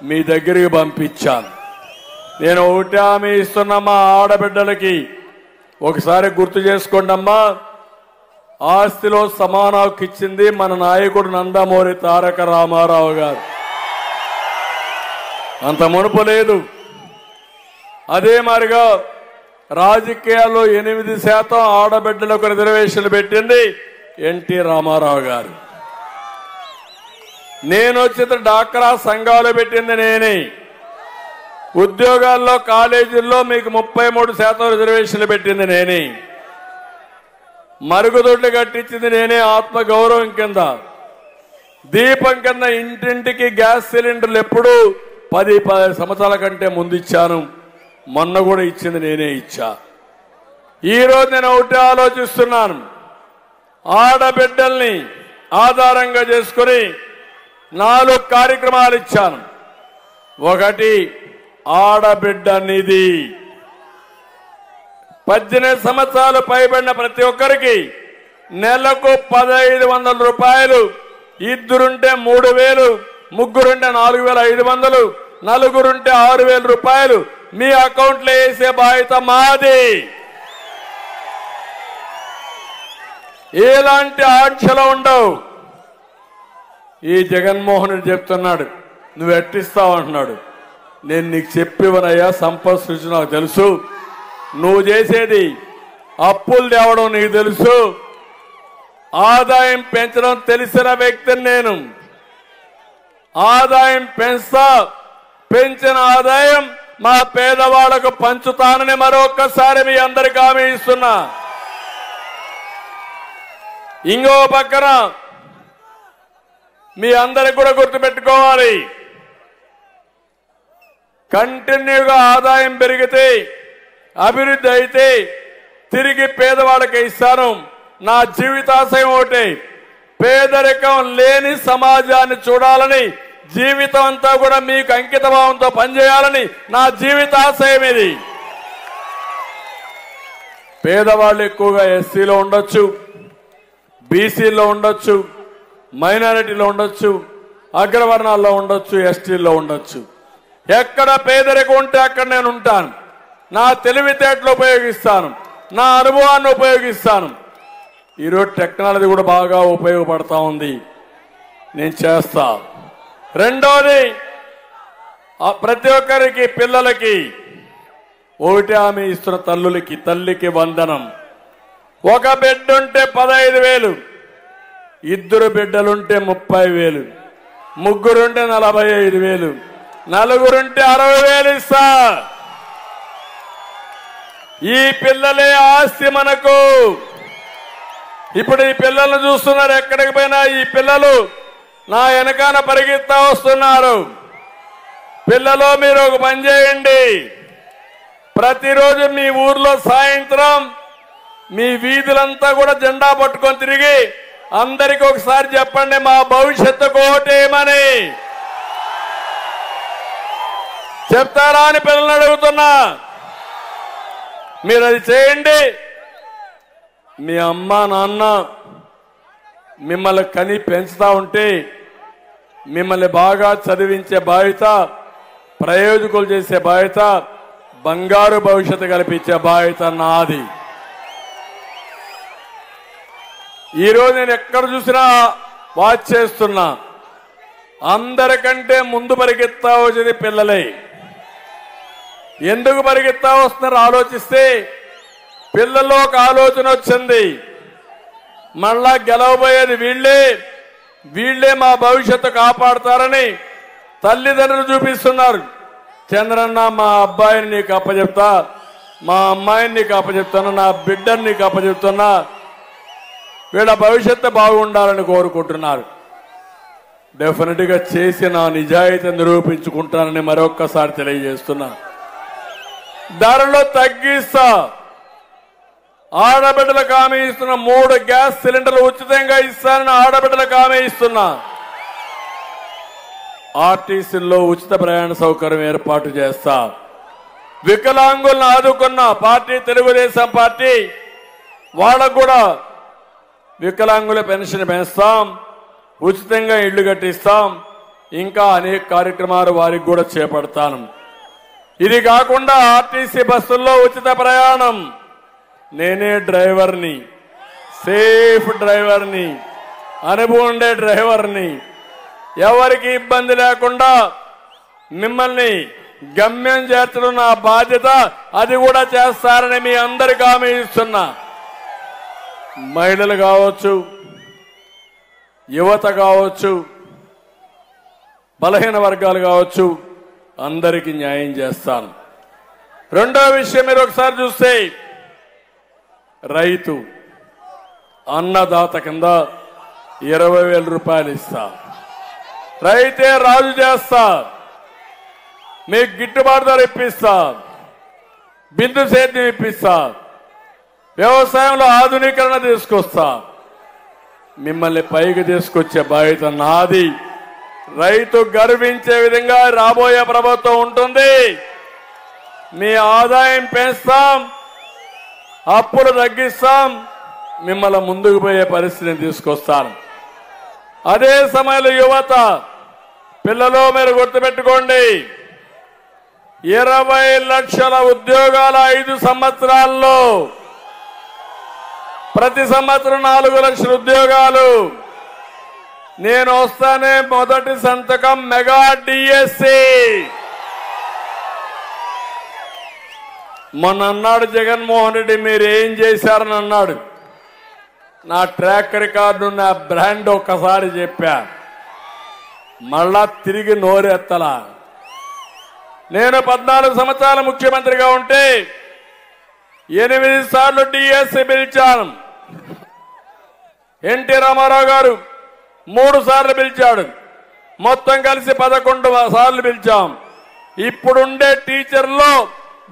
మీ దగ్గరికి పంపించాను. నేను ఒకటి హామీ ఇస్తున్నా మా ఆడబిడ్డలకి, ఒకసారి గుర్తు చేసుకోండి అమ్మా. ఆస్తిలో సమాన హక్కు ఇచ్చింది మన నాయకుడు నందమూరి తారక రామారావు గారు. అంత మునుపు లేదు. అదే మాదిరిగా రాజకీయాల్లో 8% ఆడబిడ్డలకు రిజర్వేషన్లు పెట్టింది ఎన్టీ రామారావు గారు. నేను వచ్చిన డాక్రా సంఘాలు పెట్టింది నేనే. ఉద్యోగాల్లో, కాలేజీల్లో మీకు 33% రిజర్వేషన్లు పెట్టింది నేనే. మరుగుదొడ్లు కట్టించింది నేనే. ఆత్మ గౌరవం కింద, దీపం కింద ఇంటింటికి గ్యాస్ సిలిండర్లు ఎప్పుడూ 10 సంవత్సరాల కంటే ముందు ఇచ్చాను. మొన్న కూడా ఇచ్చింది నేనే ఇచ్చా. ఈరోజు నేను ఒకటి ఆలోచిస్తున్నాను. ఆడబిడ్డల్ని ఆధారంగా చేసుకుని 4 కార్యక్రమాలు ఇచ్చాను. ఒకటి, ఆడబిడ్డ నిధి. 18 సంవత్సరాలు పైబడిన ప్రతి ఒక్కరికి నెలకు 1,500 రూపాయలు. ఇద్దరుంటే 3,000, ముగ్గురుంటే 4,500, నలుగురుంటే 6,000 రూపాయలు మీ అకౌంట్లో వేసే బాధ్యత మాది. ఎలాంటి ఆంక్షలు ఉండవు. ఈ జగన్మోహన్ రెడ్డి చెప్తున్నాడు, నువ్వు ఎట్టిస్తావు అంటున్నాడు. నేను నీకు చెప్పివనయ్యా, సంపద సృష్టి నాకు తెలుసు. నువ్వు చేసేది అప్పులు తేవడం నీకు తెలుసు. ఆదాయం పెంచడం తెలిసిన వ్యక్తిని నేను. ఆదాయం పెంచిన ఆదాయం మా పేదవాళ్లకు పంచుతానని మరొక్కసారి మీ అందరికీ హామీ ఇస్తున్నా. ఇంకో పక్కన మీ అందరికి కూడా గుర్తుపెట్టుకోవాలి, కంటిన్యూగా ఆదాయం పెరిగితే అభివృద్ధి అయితే తిరిగి పేదవాళ్ళకి ఇస్తాను. నా జీవితాశయం ఒకటి, పేదరికం లేని సమాజాన్ని చూడాలని, జీవితం అంతా కూడా మీకు అంకిత భావంతో పనిచేయాలని నా జీవితాశయం ఇది. పేదవాళ్ళు ఎక్కువగా ఎస్సీలో ఉండొచ్చు, బీసీలో ఉండొచ్చు, మైనారిటీలో ఉండొచ్చు, అగ్రవర్ణాల్లో ఉండొచ్చు, ఎస్టీల్లో ఉండొచ్చు. ఎక్కడ పేదరికం ఉంటే అక్కడ నేను ఉంటాను. నా తెలివితేటలు ఉపయోగిస్తాను, నా అనుభవాన్ని ఉపయోగిస్తాను. ఈరోజు టెక్నాలజీ కూడా బాగా ఉపయోగపడతా ఉంది, నేను చేస్తా. రెండోది, ప్రతి ఒక్కరికి పిల్లలకి ఒకటి హామీ ఇస్తున్న తల్లులకి, తల్లికి వందనం. ఒక బిడ్డ ఉంటే 15,000, ఇద్దరు బిడ్డలుంటే 30,000, ముగ్గురుంటే 45,000, నలుగురుంటే 60,000 ఇస్తా. ఈ పిల్లలే ఆస్తి మనకు. ఇప్పుడు ఈ పిల్లలను చూస్తున్నారు, ఎక్కడికి పోయినా ఈ పిల్లలు నా వెనకాన పరిగెత్తా వస్తున్నారు. పిల్లలు మీరు ఒక పని చేయండి, ప్రతిరోజు మీ ఊర్లో సాయంత్రం మీ వీధులంతా కూడా జెండా పట్టుకొని తిరిగి అందరికి ఒకసారి చెప్పండి, మా భవిష్యత్తుకు ఓటేయమని. చెప్తారా అని పిల్లల్ని అడుగుతున్నా. మీరు అది చేయండి. మీ అమ్మ నాన్న మిమ్మల్ని కని పెంచుతా ఉంటే మిమ్మల్ని బాగా చదివించే బాధ్యత, ప్రయోజకులు చేసే బాధ్యత, బంగారు భవిష్యత్తు కల్పించే బాధ్యత నాది. ఈరోజు నేను ఎక్కడ చూసినా వాచ్ చేస్తున్నా, అందరికంటే ముందు పరిగెత్తా వచ్చేది పిల్లలే. ఎందుకు పరిగెత్తా వస్తున్నారు ఆలోచిస్తే పిల్లల్లో ఒక ఆలోచన వచ్చింది, మళ్ళా గెలవబోయేది వీళ్లే మా భవిష్యత్తు కాపాడతారని తల్లిదండ్రులు చూపిస్తున్నారు. చంద్రన్న, మా అబ్బాయిని నీకు అప్పచెప్తా, మా అమ్మాయిని నీకు అప్పచెప్తాను, నా బిడ్డని నీకు అప్పచెప్తున్నా, వీళ్ళ భవిష్యత్తు బాగుండాలని కోరుకుంటున్నారు. డెఫినెట్ గా చేసి నా నిజాయితీ నిరూపించుకుంటానని మరొక్కసారి తెలియజేస్తున్నా. ధరలో తగ్గిస్తా. ఆడబిడ్డలకు హామీ ఇస్తున్నా, 3 గ్యాస్ సిలిండర్లు ఉచితంగా ఇస్తానని ఆడబిడ్డలకు హామీ ఇస్తున్నా. ఆర్టీసీల్లో ఉచిత ప్రయాణ సౌకర్యం ఏర్పాటు చేస్తా. వికలాంగులను ఆదుకున్న పార్టీ తెలుగుదేశం పార్టీ, వాళ్ళకు కూడా వికలాంగుల పెన్షన్ పెంచుతాం, ఉచితంగా ఇళ్లు కట్టిస్తాం, ఇంకా అనేక కార్యక్రమాలు వారికి కూడా చేపడతాను. ఇది కాకుండా ఆర్టీసీ బస్సుల్లో ఉచిత ప్రయాణం, నేనే డ్రైవర్ని, సేఫ్ డ్రైవర్ని, అనుభవం ఉండే డ్రైవర్ని, ఎవరికి ఇబ్బంది లేకుండా మిమ్మల్ని గమ్యం చేర్చడం నా బాధ్యత. అది కూడా చేస్తారని మీ అందరికీ హామీ ఇస్తున్నా. మహిళలు కావచ్చు, యువత కావచ్చు, బలహీన వర్గాలు కావచ్చు, అందరికీ న్యాయం చేస్తాను. రెండో విషయం మీరు ఒకసారి చూస్తే, రైతు అన్నదాత కింద 20,000 రూపాయలు ఇస్తా. రైతే రాజు చేస్తా, మీకు గిట్టుబాటు ధర ఇప్పిస్తా, బిందు సేద్యం ఇప్పిస్తా, వ్యవసాయంలో ఆధునీకరణ తీసుకొస్తా, మిమ్మల్ని పైకి తీసుకొచ్చే బాధ్యత నాది. రైతు గర్వించే విధంగా రాబోయే ప్రభుత్వం ఉంటుంది. మీ ఆదాయం పెంచుతాం, అప్పులు తగ్గిస్తాం, మిమ్మల్ని ముందుకు పోయే పరిస్థితిని తీసుకొస్తాను. అదే సమయంలో యువత, పిల్లలు మీరు గుర్తుపెట్టుకోండి, 20 లక్షల ఉద్యోగాల 5 సంవత్సరాల్లో, ప్రతి సంవత్సరం 4 లక్షల ఉద్యోగాలు. నేను వస్తానే మొదటి సంతకం మెగా డిఎస్సి. మొన్న అన్నాడు జగన్మోహన్ రెడ్డి, మీరు ఏం చేశారని అన్నాడు. నా ట్రాక్ రికార్డు, నా బ్రాండ్ ఒక్కసారి చెప్పా, మళ్ళా తిరిగి నోరెత్తలా. నేను 14 సంవత్సరాల ముఖ్యమంత్రిగా ఉంటే 8 సార్లు డిఎస్సి పిలిచాను. ఎన్టీ రామారావు గారు 3 సార్లు పిలిచాడు. మొత్తం కలిసి 11 సార్లు పిలిచాం. ఇప్పుడుండే టీచర్లో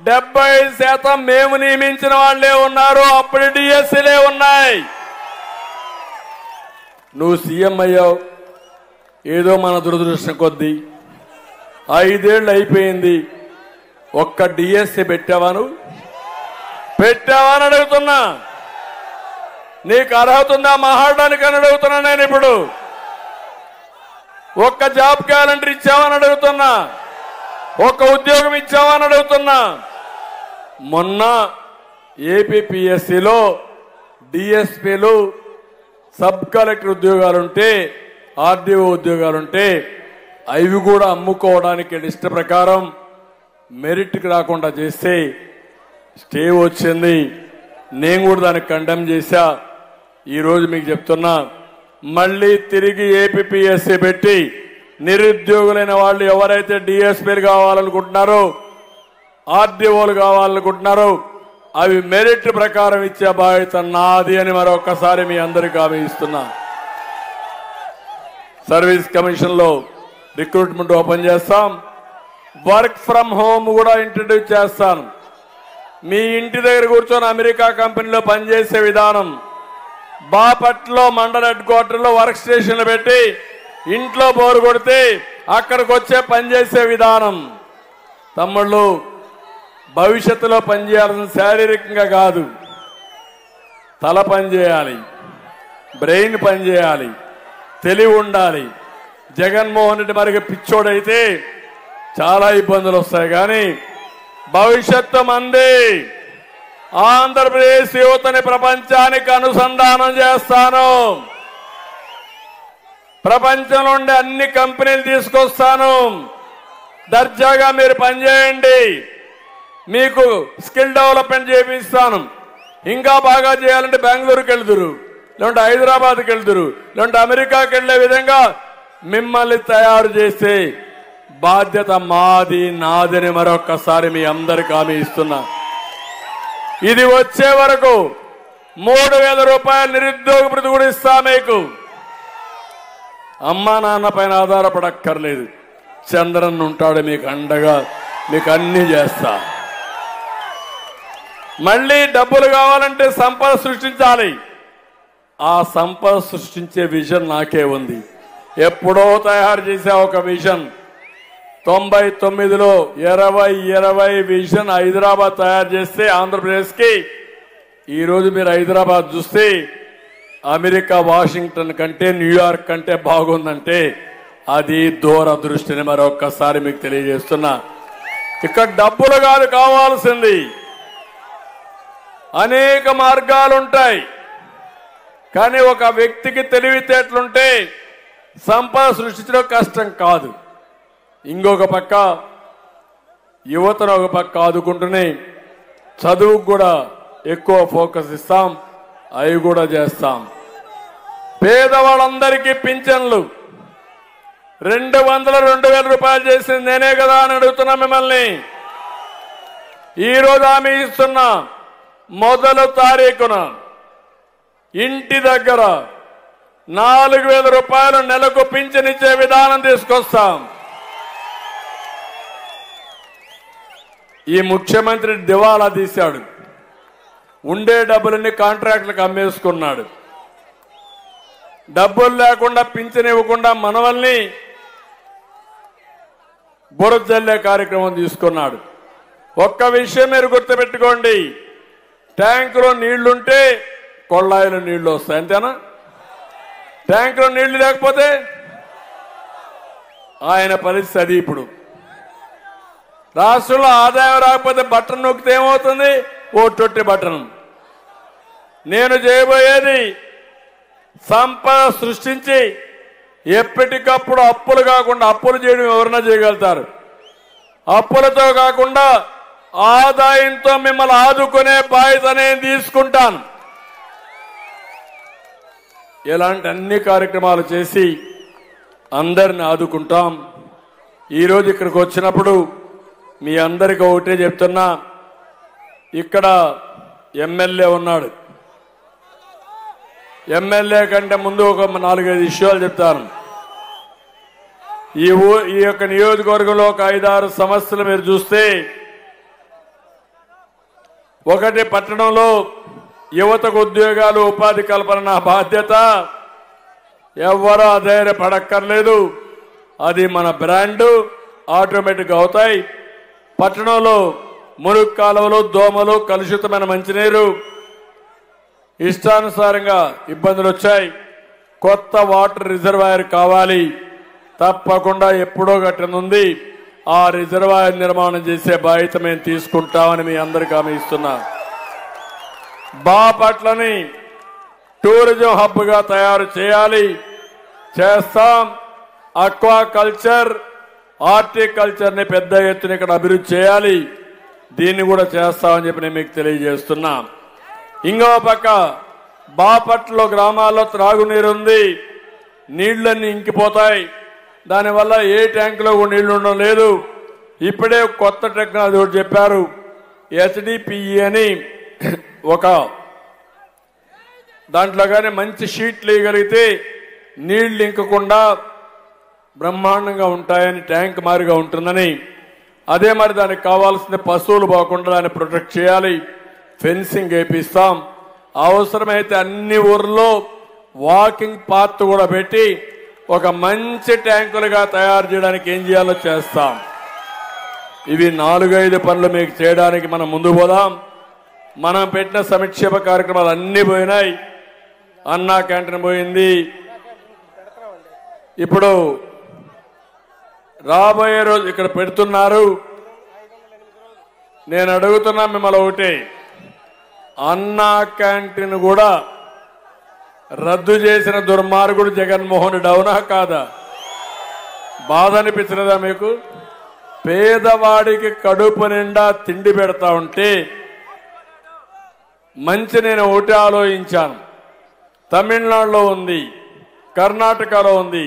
70% మేము నియమించిన వాళ్లే ఉన్నారు. అప్పుడు డిఎస్సీలే ఉన్నాయి. నువ్వు సీఎం అయ్యావు, ఏదో మన దురదృష్టం కొద్దీ 5 ఏళ్ళు అయిపోయింది. ఒక్క డిఎస్సీ పెట్టావాను పెట్టావని అడుగుతున్నా. నీకు అర్హత ఉందా మాట్లాడడానికి అని అడుగుతున్నా. నేను ఇప్పుడు ఒక్క జాబ్ క్యాలెండర్ ఇచ్చావని అడుగుతున్నా. ఒక్క ఉద్యోగం ఇచ్చావని అడుగుతున్నా. మొన్న ఏపీపీఎస్సీలో డిఎస్పీలు సబ్ కలెక్టర్ ఉద్యోగాలుంటే, ఆర్డీఓ ఉద్యోగాలుంటే అవి కూడా అమ్ముకోవడానికి ఇష్ట ప్రకారం మెరిట్కి రాకుండా చేస్తే స్టే వచ్చింది. నేను కూడా దానికి కండెమ్ చేశా. ఈరోజు మీకు చెప్తున్నా, మళ్ళీ తిరిగి ఏపీపీఎస్సీ పెట్టి నిరుద్యోగులైన వాళ్ళు ఎవరైతే డిఎస్పీలు కావాలనుకుంటున్నారో, ఆర్డీఓలు కావాలనుకుంటున్నారో అవి మెరిట్ ప్రకారం ఇచ్చే బాధ్యత నాది అని మరొకసారి మీ అందరికీ హామీ ఇస్తున్నా. సర్వీస్ కమిషన్ లో రిక్రూట్మెంట్ ఓపెన్ చేస్తాం. వర్క్ ఫ్రమ్ హోమ్ కూడా ఇంట్రడ్యూస్ చేస్తాను. మీ ఇంటి దగ్గర కూర్చొని అమెరికా కంపెనీలో పనిచేసే విధానం, బాపట్లో మండల హెడ్ క్వార్టర్లో వర్క్ స్టేషన్లు పెట్టి ఇంట్లో బోరు కొడితే అక్కడికి వచ్చే పనిచేసే విధానం. తమ్ముళ్ళు, భవిష్యత్తులో పనిచేయాల్సిన శారీరకంగా కాదు, తల పనిచేయాలి, బ్రెయిన్ పనిచేయాలి, తెలివి ఉండాలి. జగన్మోహన్ రెడ్డి మరికి పిచ్చోడైతే చాలా ఇబ్బందులు వస్తాయి. కానీ భవిష్యత్తు మంది. ఆంధ్రప్రదేశ్ యువతని ప్రపంచానికి అనుసంధానం చేస్తాను. ప్రపంచంలో ఉండే అన్ని కంపెనీలు తీసుకొస్తాను. దర్జాగా మీరు పనిచేయండి. మీకు స్కిల్ డెవలప్మెంట్ చేపిస్తాను. ఇంకా బాగా చేయాలంటే బెంగళూరుకి వెళ్తురు, లేదంటే హైదరాబాద్కి వెళ్తురు, లేదంటే అమెరికాకి వెళ్లే విధంగా మిమ్మల్ని తయారు చేసే బాధ్యత మాది, నాదని మరొక్కసారి మీ అందరికీ హామీ ఇస్తున్నా. ఇది వచ్చే వరకు 3,000 రూపాయలు నిరుద్యోగ భృతి కూడా ఇస్తా. మీకు అమ్మా నాన్న పైన ఆధారపడక్కర్లేదు. చంద్రన్ ఉంటాడు మీకు అండగా, మీకు అన్ని చేస్తా. మళ్ళీ డబ్బులు కావాలంటే సంపద సృష్టించాలి. ఆ సంపద సృష్టించే విజన్ నాకే ఉంది. ఎప్పుడో తయారు చేసే ఒక విజన్ 99లో 2020 విజన్ హైదరాబాద్ తయారు చేస్తే ఆంధ్రప్రదేశ్కి ఈరోజు మీరు హైదరాబాద్ చూస్తే అమెరికా వాషింగ్టన్ కంటే న్యూయార్క్ కంటే బాగుందంటే అది దూరదృష్టిని మరొక్కసారి మీకు తెలియజేస్తున్నా. ఇక్కడ డబ్బులు కాదు కావాల్సింది, అనేక మార్గాలుంటాయి. కానీ ఒక వ్యక్తికి తెలివితేటలుంటే సంపద సృష్టించడం కష్టం కాదు. ఇంకొక పక్క యువతను ఒక పక్క ఆదుకుంటూనే చదువుకు కూడా ఎక్కువ ఫోకస్ ఇస్తాం. అవి కూడా చేస్తాం. పేదవాళ్ళందరికీ పింఛన్లు 2,000 రూపాయలు చేసింది నేనే కదా అని అడుగుతున్నా మిమ్మల్ని. ఈరోజు హామీ ఇస్తున్నా, మొదటి తారీఖున ఇంటి దగ్గర 4,000 రూపాయలు నెలకు పింఛన్ ఇచ్చే విధానం తీసుకొస్తాం. ఈ ముఖ్యమంత్రి దివాలా తీశాడు. ఉండే డబ్బులన్నీ కాంట్రాక్టులకు అమ్మేసుకున్నాడు. డబ్బులు లేకుండా పింఛన్ ఇవ్వకుండా మనవల్ని బురద జల్లే కార్యక్రమం తీసుకున్నాడు. ఒక్క విషయం మీరు గుర్తుపెట్టుకోండి, ట్యాంకులో నీళ్లుంటే కొళ్ళాయిలో నీళ్లు వస్తాయి, అంతేనా? ట్యాంకులో నీళ్లు లేకపోతే ఆయన పరిస్థితి అది. ఇప్పుడు రాష్ట్రంలో ఆదాయం రాకపోతే బటన్ నొక్కితే ఏమవుతుంది? ఓ టొట్టి బటన్. నేను చేయబోయేది సంపద సృష్టించి ఎప్పటికప్పుడు అప్పులు కాకుండా, అప్పులు చేయడం ఎవరైనా చేయగలుగుతారు, అప్పులతో కాకుండా ఆదాయంతో మిమ్మల్ని ఆదుకునే బాధ్యత నేను తీసుకుంటాను. ఇలాంటి అన్ని కార్యక్రమాలు చేసి అందరిని ఆదుకుంటాం. ఈరోజు ఇక్కడికి వచ్చినప్పుడు మీ అందరికీ ఒకటే చెప్తున్నా, ఇక్కడ ఎమ్మెల్యే ఉన్నాడు. ఎమ్మెల్యే కంటే ముందు ఒక 4-5 విషయాలు చెప్తాను. ఈ యొక్క నియోజకవర్గంలో ఒక 5-6 సమస్యలు మీరు చూస్తే, ఒకటి పట్టణంలో యువతకు ఉద్యోగాలు ఉపాధి కల్పన నా బాధ్యత. ఎవరూ అధైర్యపడక్కర్లేదు, అది మన బ్రాండ్, ఆటోమేటిక్గా అవుతాయి. పట్టణంలో మురుగు కాలువలు, దోమలు, కలుషితమైన మంచినీరు, ఇష్టానుసారంగా ఇబ్బందులు వచ్చాయి. కొత్త వాటర్ రిజర్వాయర్ కావాలి, తప్పకుండా ఎప్పుడో కట్టనుంది. ఆ రిజర్వాయర్ నిర్మాణం చేసే బాధ్యత మేము తీసుకుంటామని మీ అందరికీ హామీ ఇస్తున్నా. బాపట్లని టూరిజం హబ్గా తయారు చేయాలి, చేస్తాం. అక్వా కల్చర్, హార్టికల్చర్ ని పెద్ద ఎత్తున ఇక్కడ అభివృద్ధి చేయాలి, దీన్ని కూడా చేస్తామని చెప్పి నేను మీకు తెలియజేస్తున్నా. ఇంకో పక్క బాపట్ల గ్రామాల్లో త్రాగునీరు ఉంది, నీళ్లన్నీ ఇంకిపోతాయి. దానివల్ల ఏ ట్యాంకులో కూడా నీళ్లు ఉండడం లేదు. ఇప్పుడే కొత్త టెక్నాలజీ ఒకటి చెప్పారు, HDPE అని. ఒక దాంట్లో కానీ మంచి షీట్లు వేయగలిగితే నీళ్లు ఇంకకుండా బ్రహ్మాండంగా ఉంటాయని, ట్యాంక్ మారిగా ఉంటుందని. అదే మరి దానికి కావాల్సిన పశువులు పోకుండా దాన్ని ప్రొటెక్ట్ చేయాలి, ఫెన్సింగ్ వేపిస్తాం. అవసరమైతే అన్ని ఊర్లో వాకింగ్ పాత్ కూడా పెట్టి ఒక మంచి ట్యాంకులుగా తయారు చేయడానికి ఏం చేయాలో చేస్తాం. ఇవి 4-5 పనులు మీకు చేయడానికి మనం ముందు పోదాం. మనం పెట్టిన సంక్షేమ కార్యక్రమాలు అన్ని పోయినాయి. అన్నా క్యాంటీన్ పోయింది. ఇప్పుడు రాబోయే రోజు ఇక్కడ పెడుతున్నారు. నేను అడుగుతున్నా మిమ్మల్ని ఒకటే, అన్నా క్యాంటీన్ కూడా రద్దు చేసిన దుర్మార్గుడు జగన్మోహన్ రెడ్డి, అవునా కాదా? బాధ అనిపించినదా మీకు? పేదవాడికి కడుపు నిండా తిండి పెడతా ఉంటే మంచి నేను ఒకటి ఆలోచించాను. తమిళనాడులో ఉంది, కర్ణాటకలో ఉంది.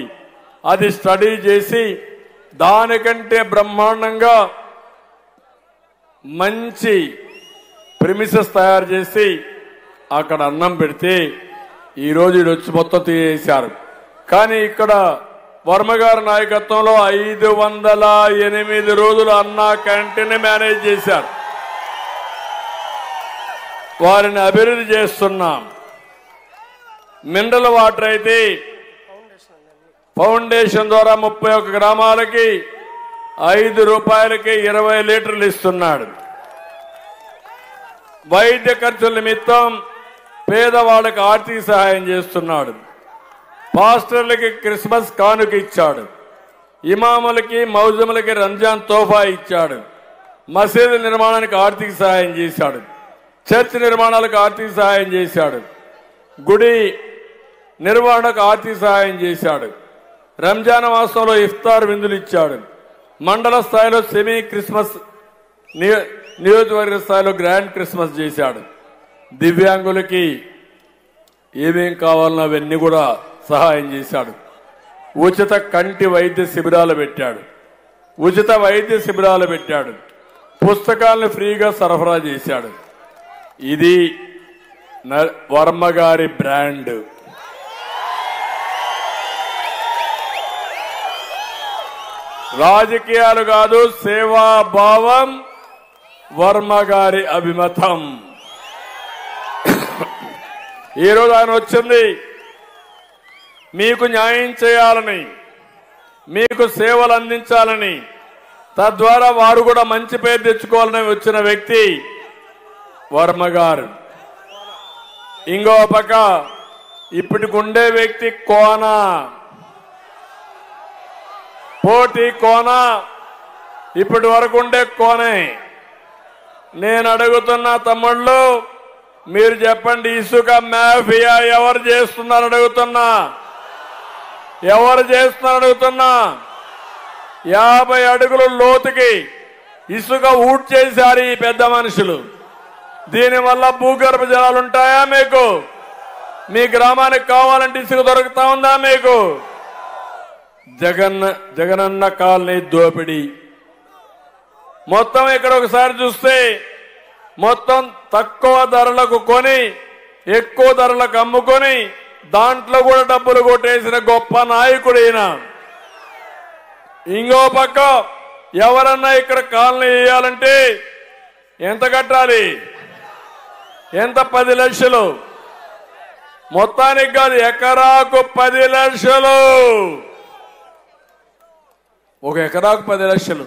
అది స్టడీ చేసి దానికంటే బ్రహ్మాండంగా మంచి ప్రిమిసెస్ తయారు చేసి అక్కడ అన్నం పెడితే ఈరోజు వచ్చి మొత్తం తీసేశారు. కానీ ఇక్కడ వర్మగారి నాయకత్వంలో 508 రోజులు అన్నా క్యాంటీన్ మేనేజ్ చేశారు. వారిని అభివృద్ధి చేస్తున్నాం. మినరల్ వాటర్ అయితే ఫౌండేషన్ ద్వారా 31 గ్రామాలకి 5 రూపాయలకి 20 లీటర్లు ఇస్తున్నాడు. వైద్య ఖర్చుల నిమిత్తం పేదవాళ్ళకి ఆర్థిక సహాయం చేస్తున్నాడు. పాస్టర్లకి క్రిస్మస్ కానుక ఇచ్చాడు. ఇమాములకి, మౌజములకి రంజాన్ తోఫా ఇచ్చాడు. మసీదు నిర్మాణానికి ఆర్థిక సహాయం చేశాడు. చర్చ్ నిర్మాణాలకు ఆర్థిక సహాయం చేశాడు. గుడి నిర్వహణకు ఆర్థిక సహాయం చేశాడు. రంజాన్ మాసంలో ఇఫ్తార్ విందులు ఇచ్చాడు. మండల స్థాయిలో సెమీ క్రిస్మస్, నియోజకవర్గ స్థాయిలో గ్రాండ్ క్రిస్మస్ చేశాడు. దివ్యాంగులకి ఏమేం కావాలన్నా అవన్నీ కూడా సహాయం చేశాడు. ఉచిత కంటి వైద్య శిబిరాలు పెట్టాడు. ఉచిత వైద్య శిబిరాలు పెట్టాడు. పుస్తకాలను ఫ్రీగా సరఫరా చేశాడు. ఇది వర్మ గారి బ్రాండ్. రాజకీయాలు కాదు, సేవాభావం వర్మ గారి అభిమతం. ఈరోజు ఆయన వచ్చింది మీకు న్యాయం చేయాలని, మీకు సేవలు అందించాలని, తద్వారా వారు కూడా మంచి పేరు తెచ్చుకోవాలని వచ్చిన వ్యక్తి వర్మ గారు. ఇంకో పక్క ఇప్పటికుండే వ్యక్తి కోన, పోటీ కోన, ఇప్పటి వరకు ఉండే కోనే. నేను అడుగుతున్న తమ్ముళ్ళు, మీరు చెప్పండి, ఇసుక మాఫియా ఎవరు చేస్తున్నారు అడుగుతున్నా, ఎవరు చేస్తున్నారు అడుగుతున్నా. 50 అడుగులు లోతుకి ఇసుక ఊట్ చేశారు ఈ పెద్ద మనుషులు. దీనివల్ల భూగర్భ జలాలు ఉంటాయా మీకు? మీ గ్రామానికి కావాలంటే ఇసుక దొరుకుతా ఉందా మీకు? జగనన్న కాలనీ దోపిడీ, మొత్తం ఇక్కడ ఒకసారి చూస్తే మొత్తం తక్కువ ధరలకు కొని ఎక్కువ ధరలకు అమ్ముకొని దాంట్లో కూడా డబ్బులు కొట్టేసిన గొప్ప నాయకుడు ఈయన. ఇంకో పక్క ఎవరన్నా ఇక్కడ కాలనీ వేయాలంటే ఎంత కట్టాలి? ఎంత? 10 లక్షలు. మొత్తానికి కాదు, ఎకరాకు 10 లక్షలు. ఒక ఎకరాకు 10 లక్షలు.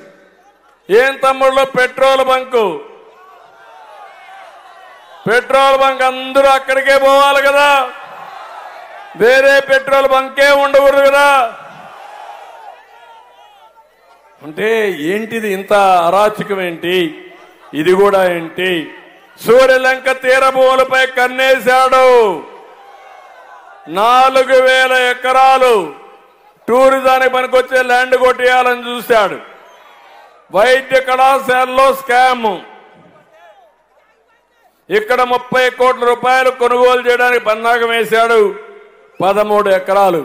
ఏం తమ్ముళ్ళు? పెట్రోల్ బంక్ అందరూ అక్కడికే పోవాలి కదా, వేరే పెట్రోల్ బంకే ఉండకూడదు కదా. అంటే ఏంటిది? ఇంత అరాచకం ఏంటి? ఇది కూడా ఏంటి? సూర్యలంక తీరభూములపై కన్నేశాడు. 4000 ఎకరాలు టూరిజానికి పనికొచ్చే ల్యాండ్ కొట్టేయాలని చూశాడు. వైద్య కళాశాలలో స్కామ్. ఇక్కడ 30 కోట్ల రూపాయలు కొనుగోలు చేయడానికి పన్నాగం వేశాడు. 13 ఎకరాలు.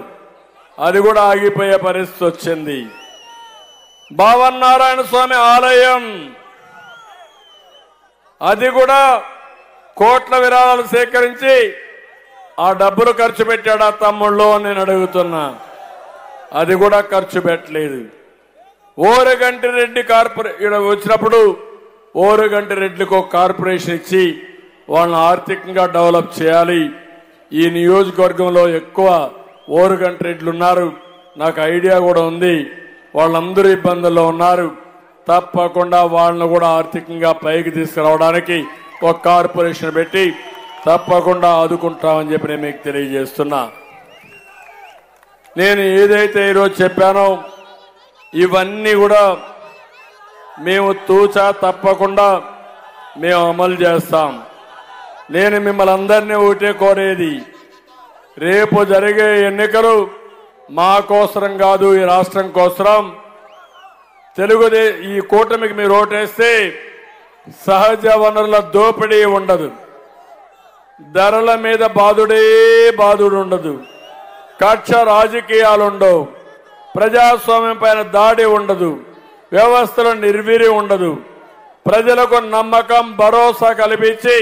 అది కూడా ఆగిపోయే పరిస్థితి వచ్చింది. భావనారాయణ స్వామి ఆలయం, అది కూడా కోట్ల విరాళాలు సేకరించి ఆ డబ్బులు ఖర్చు పెట్టాడు ఆ తమ్ముళ్ళు అని నేను అడుగుతున్నా. అది కూడా ఖర్చు పెట్టలేదు. ఓరుగంటి రెడ్డి ఇక్కడ వచ్చినప్పుడు ఓరుగంటి రెడ్డికి ఒక కార్పొరేషన్ ఇచ్చి వాళ్ళని ఆర్థికంగా డెవలప్ చేయాలి. ఈ నియోజకవర్గంలో ఎక్కువ ఓరుగంటి రెడ్లు ఉన్నారు, నాకు ఐడియా కూడా ఉంది. వాళ్ళందరూ ఇబ్బందుల్లో ఉన్నారు. తప్పకుండా వాళ్ళను కూడా ఆర్థికంగా పైకి తీసుకురావడానికి ఒక కార్పొరేషన్ పెట్టి తప్పకుండా ఆదుకుంటామని చెప్పి నేను మీకు తెలియజేస్తున్నా. నేను ఏదైతే ఈరోజు చెప్పానో ఇవన్నీ కూడా మేము తూచా తప్పకుండా మేము అమలు చేస్తాం. నేను మిమ్మల్ని అందరినీ ఒకటే కోరేది, రేపు జరిగే ఎన్నికలు మా కోసరం కాదు, ఈ రాష్ట్రం కోసరం. ఈ కూటమికి మీరు ఓటేస్తే సహజ వనరుల దోపిడీ ఉండదు, ధరల మీద బాదుడు ఉండదు, కక్ష రాజకీయాలు ఉండవు, ప్రజాస్వామ్యం పైన దాడి ఉండదు, వ్యవస్థలో నిర్వీర్యం ఉండదు. ప్రజలకు నమ్మకం, భరోసా కల్పించి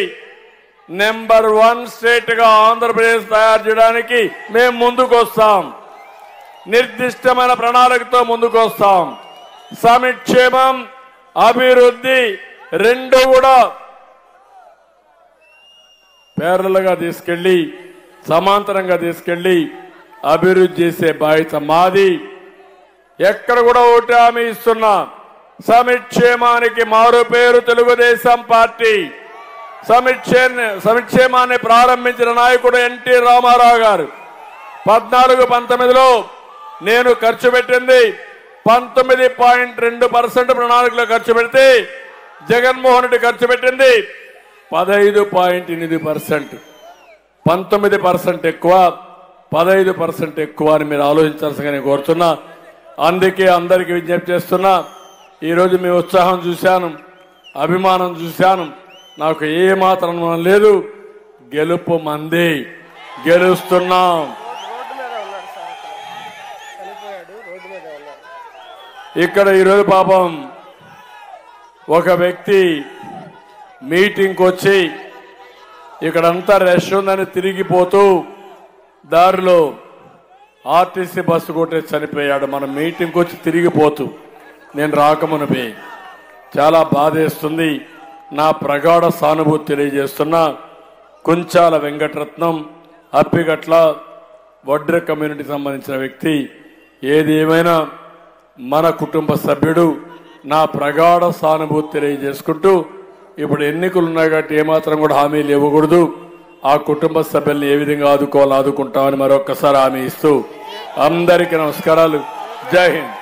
నెంబర్ 1 స్టేట్ గా ఆంధ్రప్రదేశ్ తయారు చేయడానికి మేము ముందుకు వస్తాం. నిర్దిష్టమైన ప్రణాళికతో ముందుకు వస్తాం. సంక్షేమం, అభివృద్ధి రెండు కూడా పేర్లగా తీసుకెళ్లి సమాంతరంగా తీసుకెళ్లి అభివృద్ధి చేసే బాధ్యత మాది. ఎక్కడ కూడా ఓటు హామీ ఇస్తున్నా, సంక్షేమానికి మారు పేరు తెలుగుదేశం పార్టీ. సంక్షేమాన్ని ప్రారంభించిన నాయకుడు ఎన్టీ రామారావు గారు. 14-19లో నేను ఖర్చు పెట్టింది 19.2% ప్రణాళికలో ఖర్చు పెడితే జగన్మోహన్ రెడ్డి ఖర్చు పెట్టింది 15.8%. 19% ఎక్కువ, 15% ఎక్కువ అని మీరు ఆలోచించాల్సిందిగా నేను కోరుతున్నా. అందుకే అందరికీ విజ్ఞప్తి చేస్తున్నా. ఈరోజు మీ ఉత్సాహం చూశాను, అభిమానం చూశాను. నాకు ఏ మాత్రం లేదు. గెలుపు మంది, గెలుస్తున్నాం. ఇక్కడ ఈరోజు పాపం ఒక వ్యక్తి మీటింగ్కి వచ్చి ఇక్కడంతా రష్ ఉందని తిరిగిపోతూ దారిలో ఆర్టీసీ బస్సు కొట్టే చనిపోయాడు. మన మీటింగ్కి వచ్చి తిరిగిపోతూ నేను రాకమునిపై చాలా బాధేస్తుంది. నా ప్రగాఢ సానుభూతి తెలియజేస్తున్నా. కుంచాల వెంకటరత్నం, అప్పిగట్ల వడ్ర కమ్యూనిటీకి సంబంధించిన వ్యక్తి. ఏది ఏమైనా మన కుటుంబ సభ్యుడు. నా ప్రగాఢ సానుభూతి తెలియజేసుకుంటూ ఇప్పుడు ఎన్నికలు ఉన్నాయి కాబట్టి ఏమాత్రం కూడా హామీలు ఇవ్వకూడదు. ఆ కుటుంబ సభ్యుల్ని ఏ విధంగా ఆదుకోవాలో ఆదుకుంటామని మరొక్కసారి హామీ ఇస్తూ అందరికీ నమస్కారాలు. జై హింద్.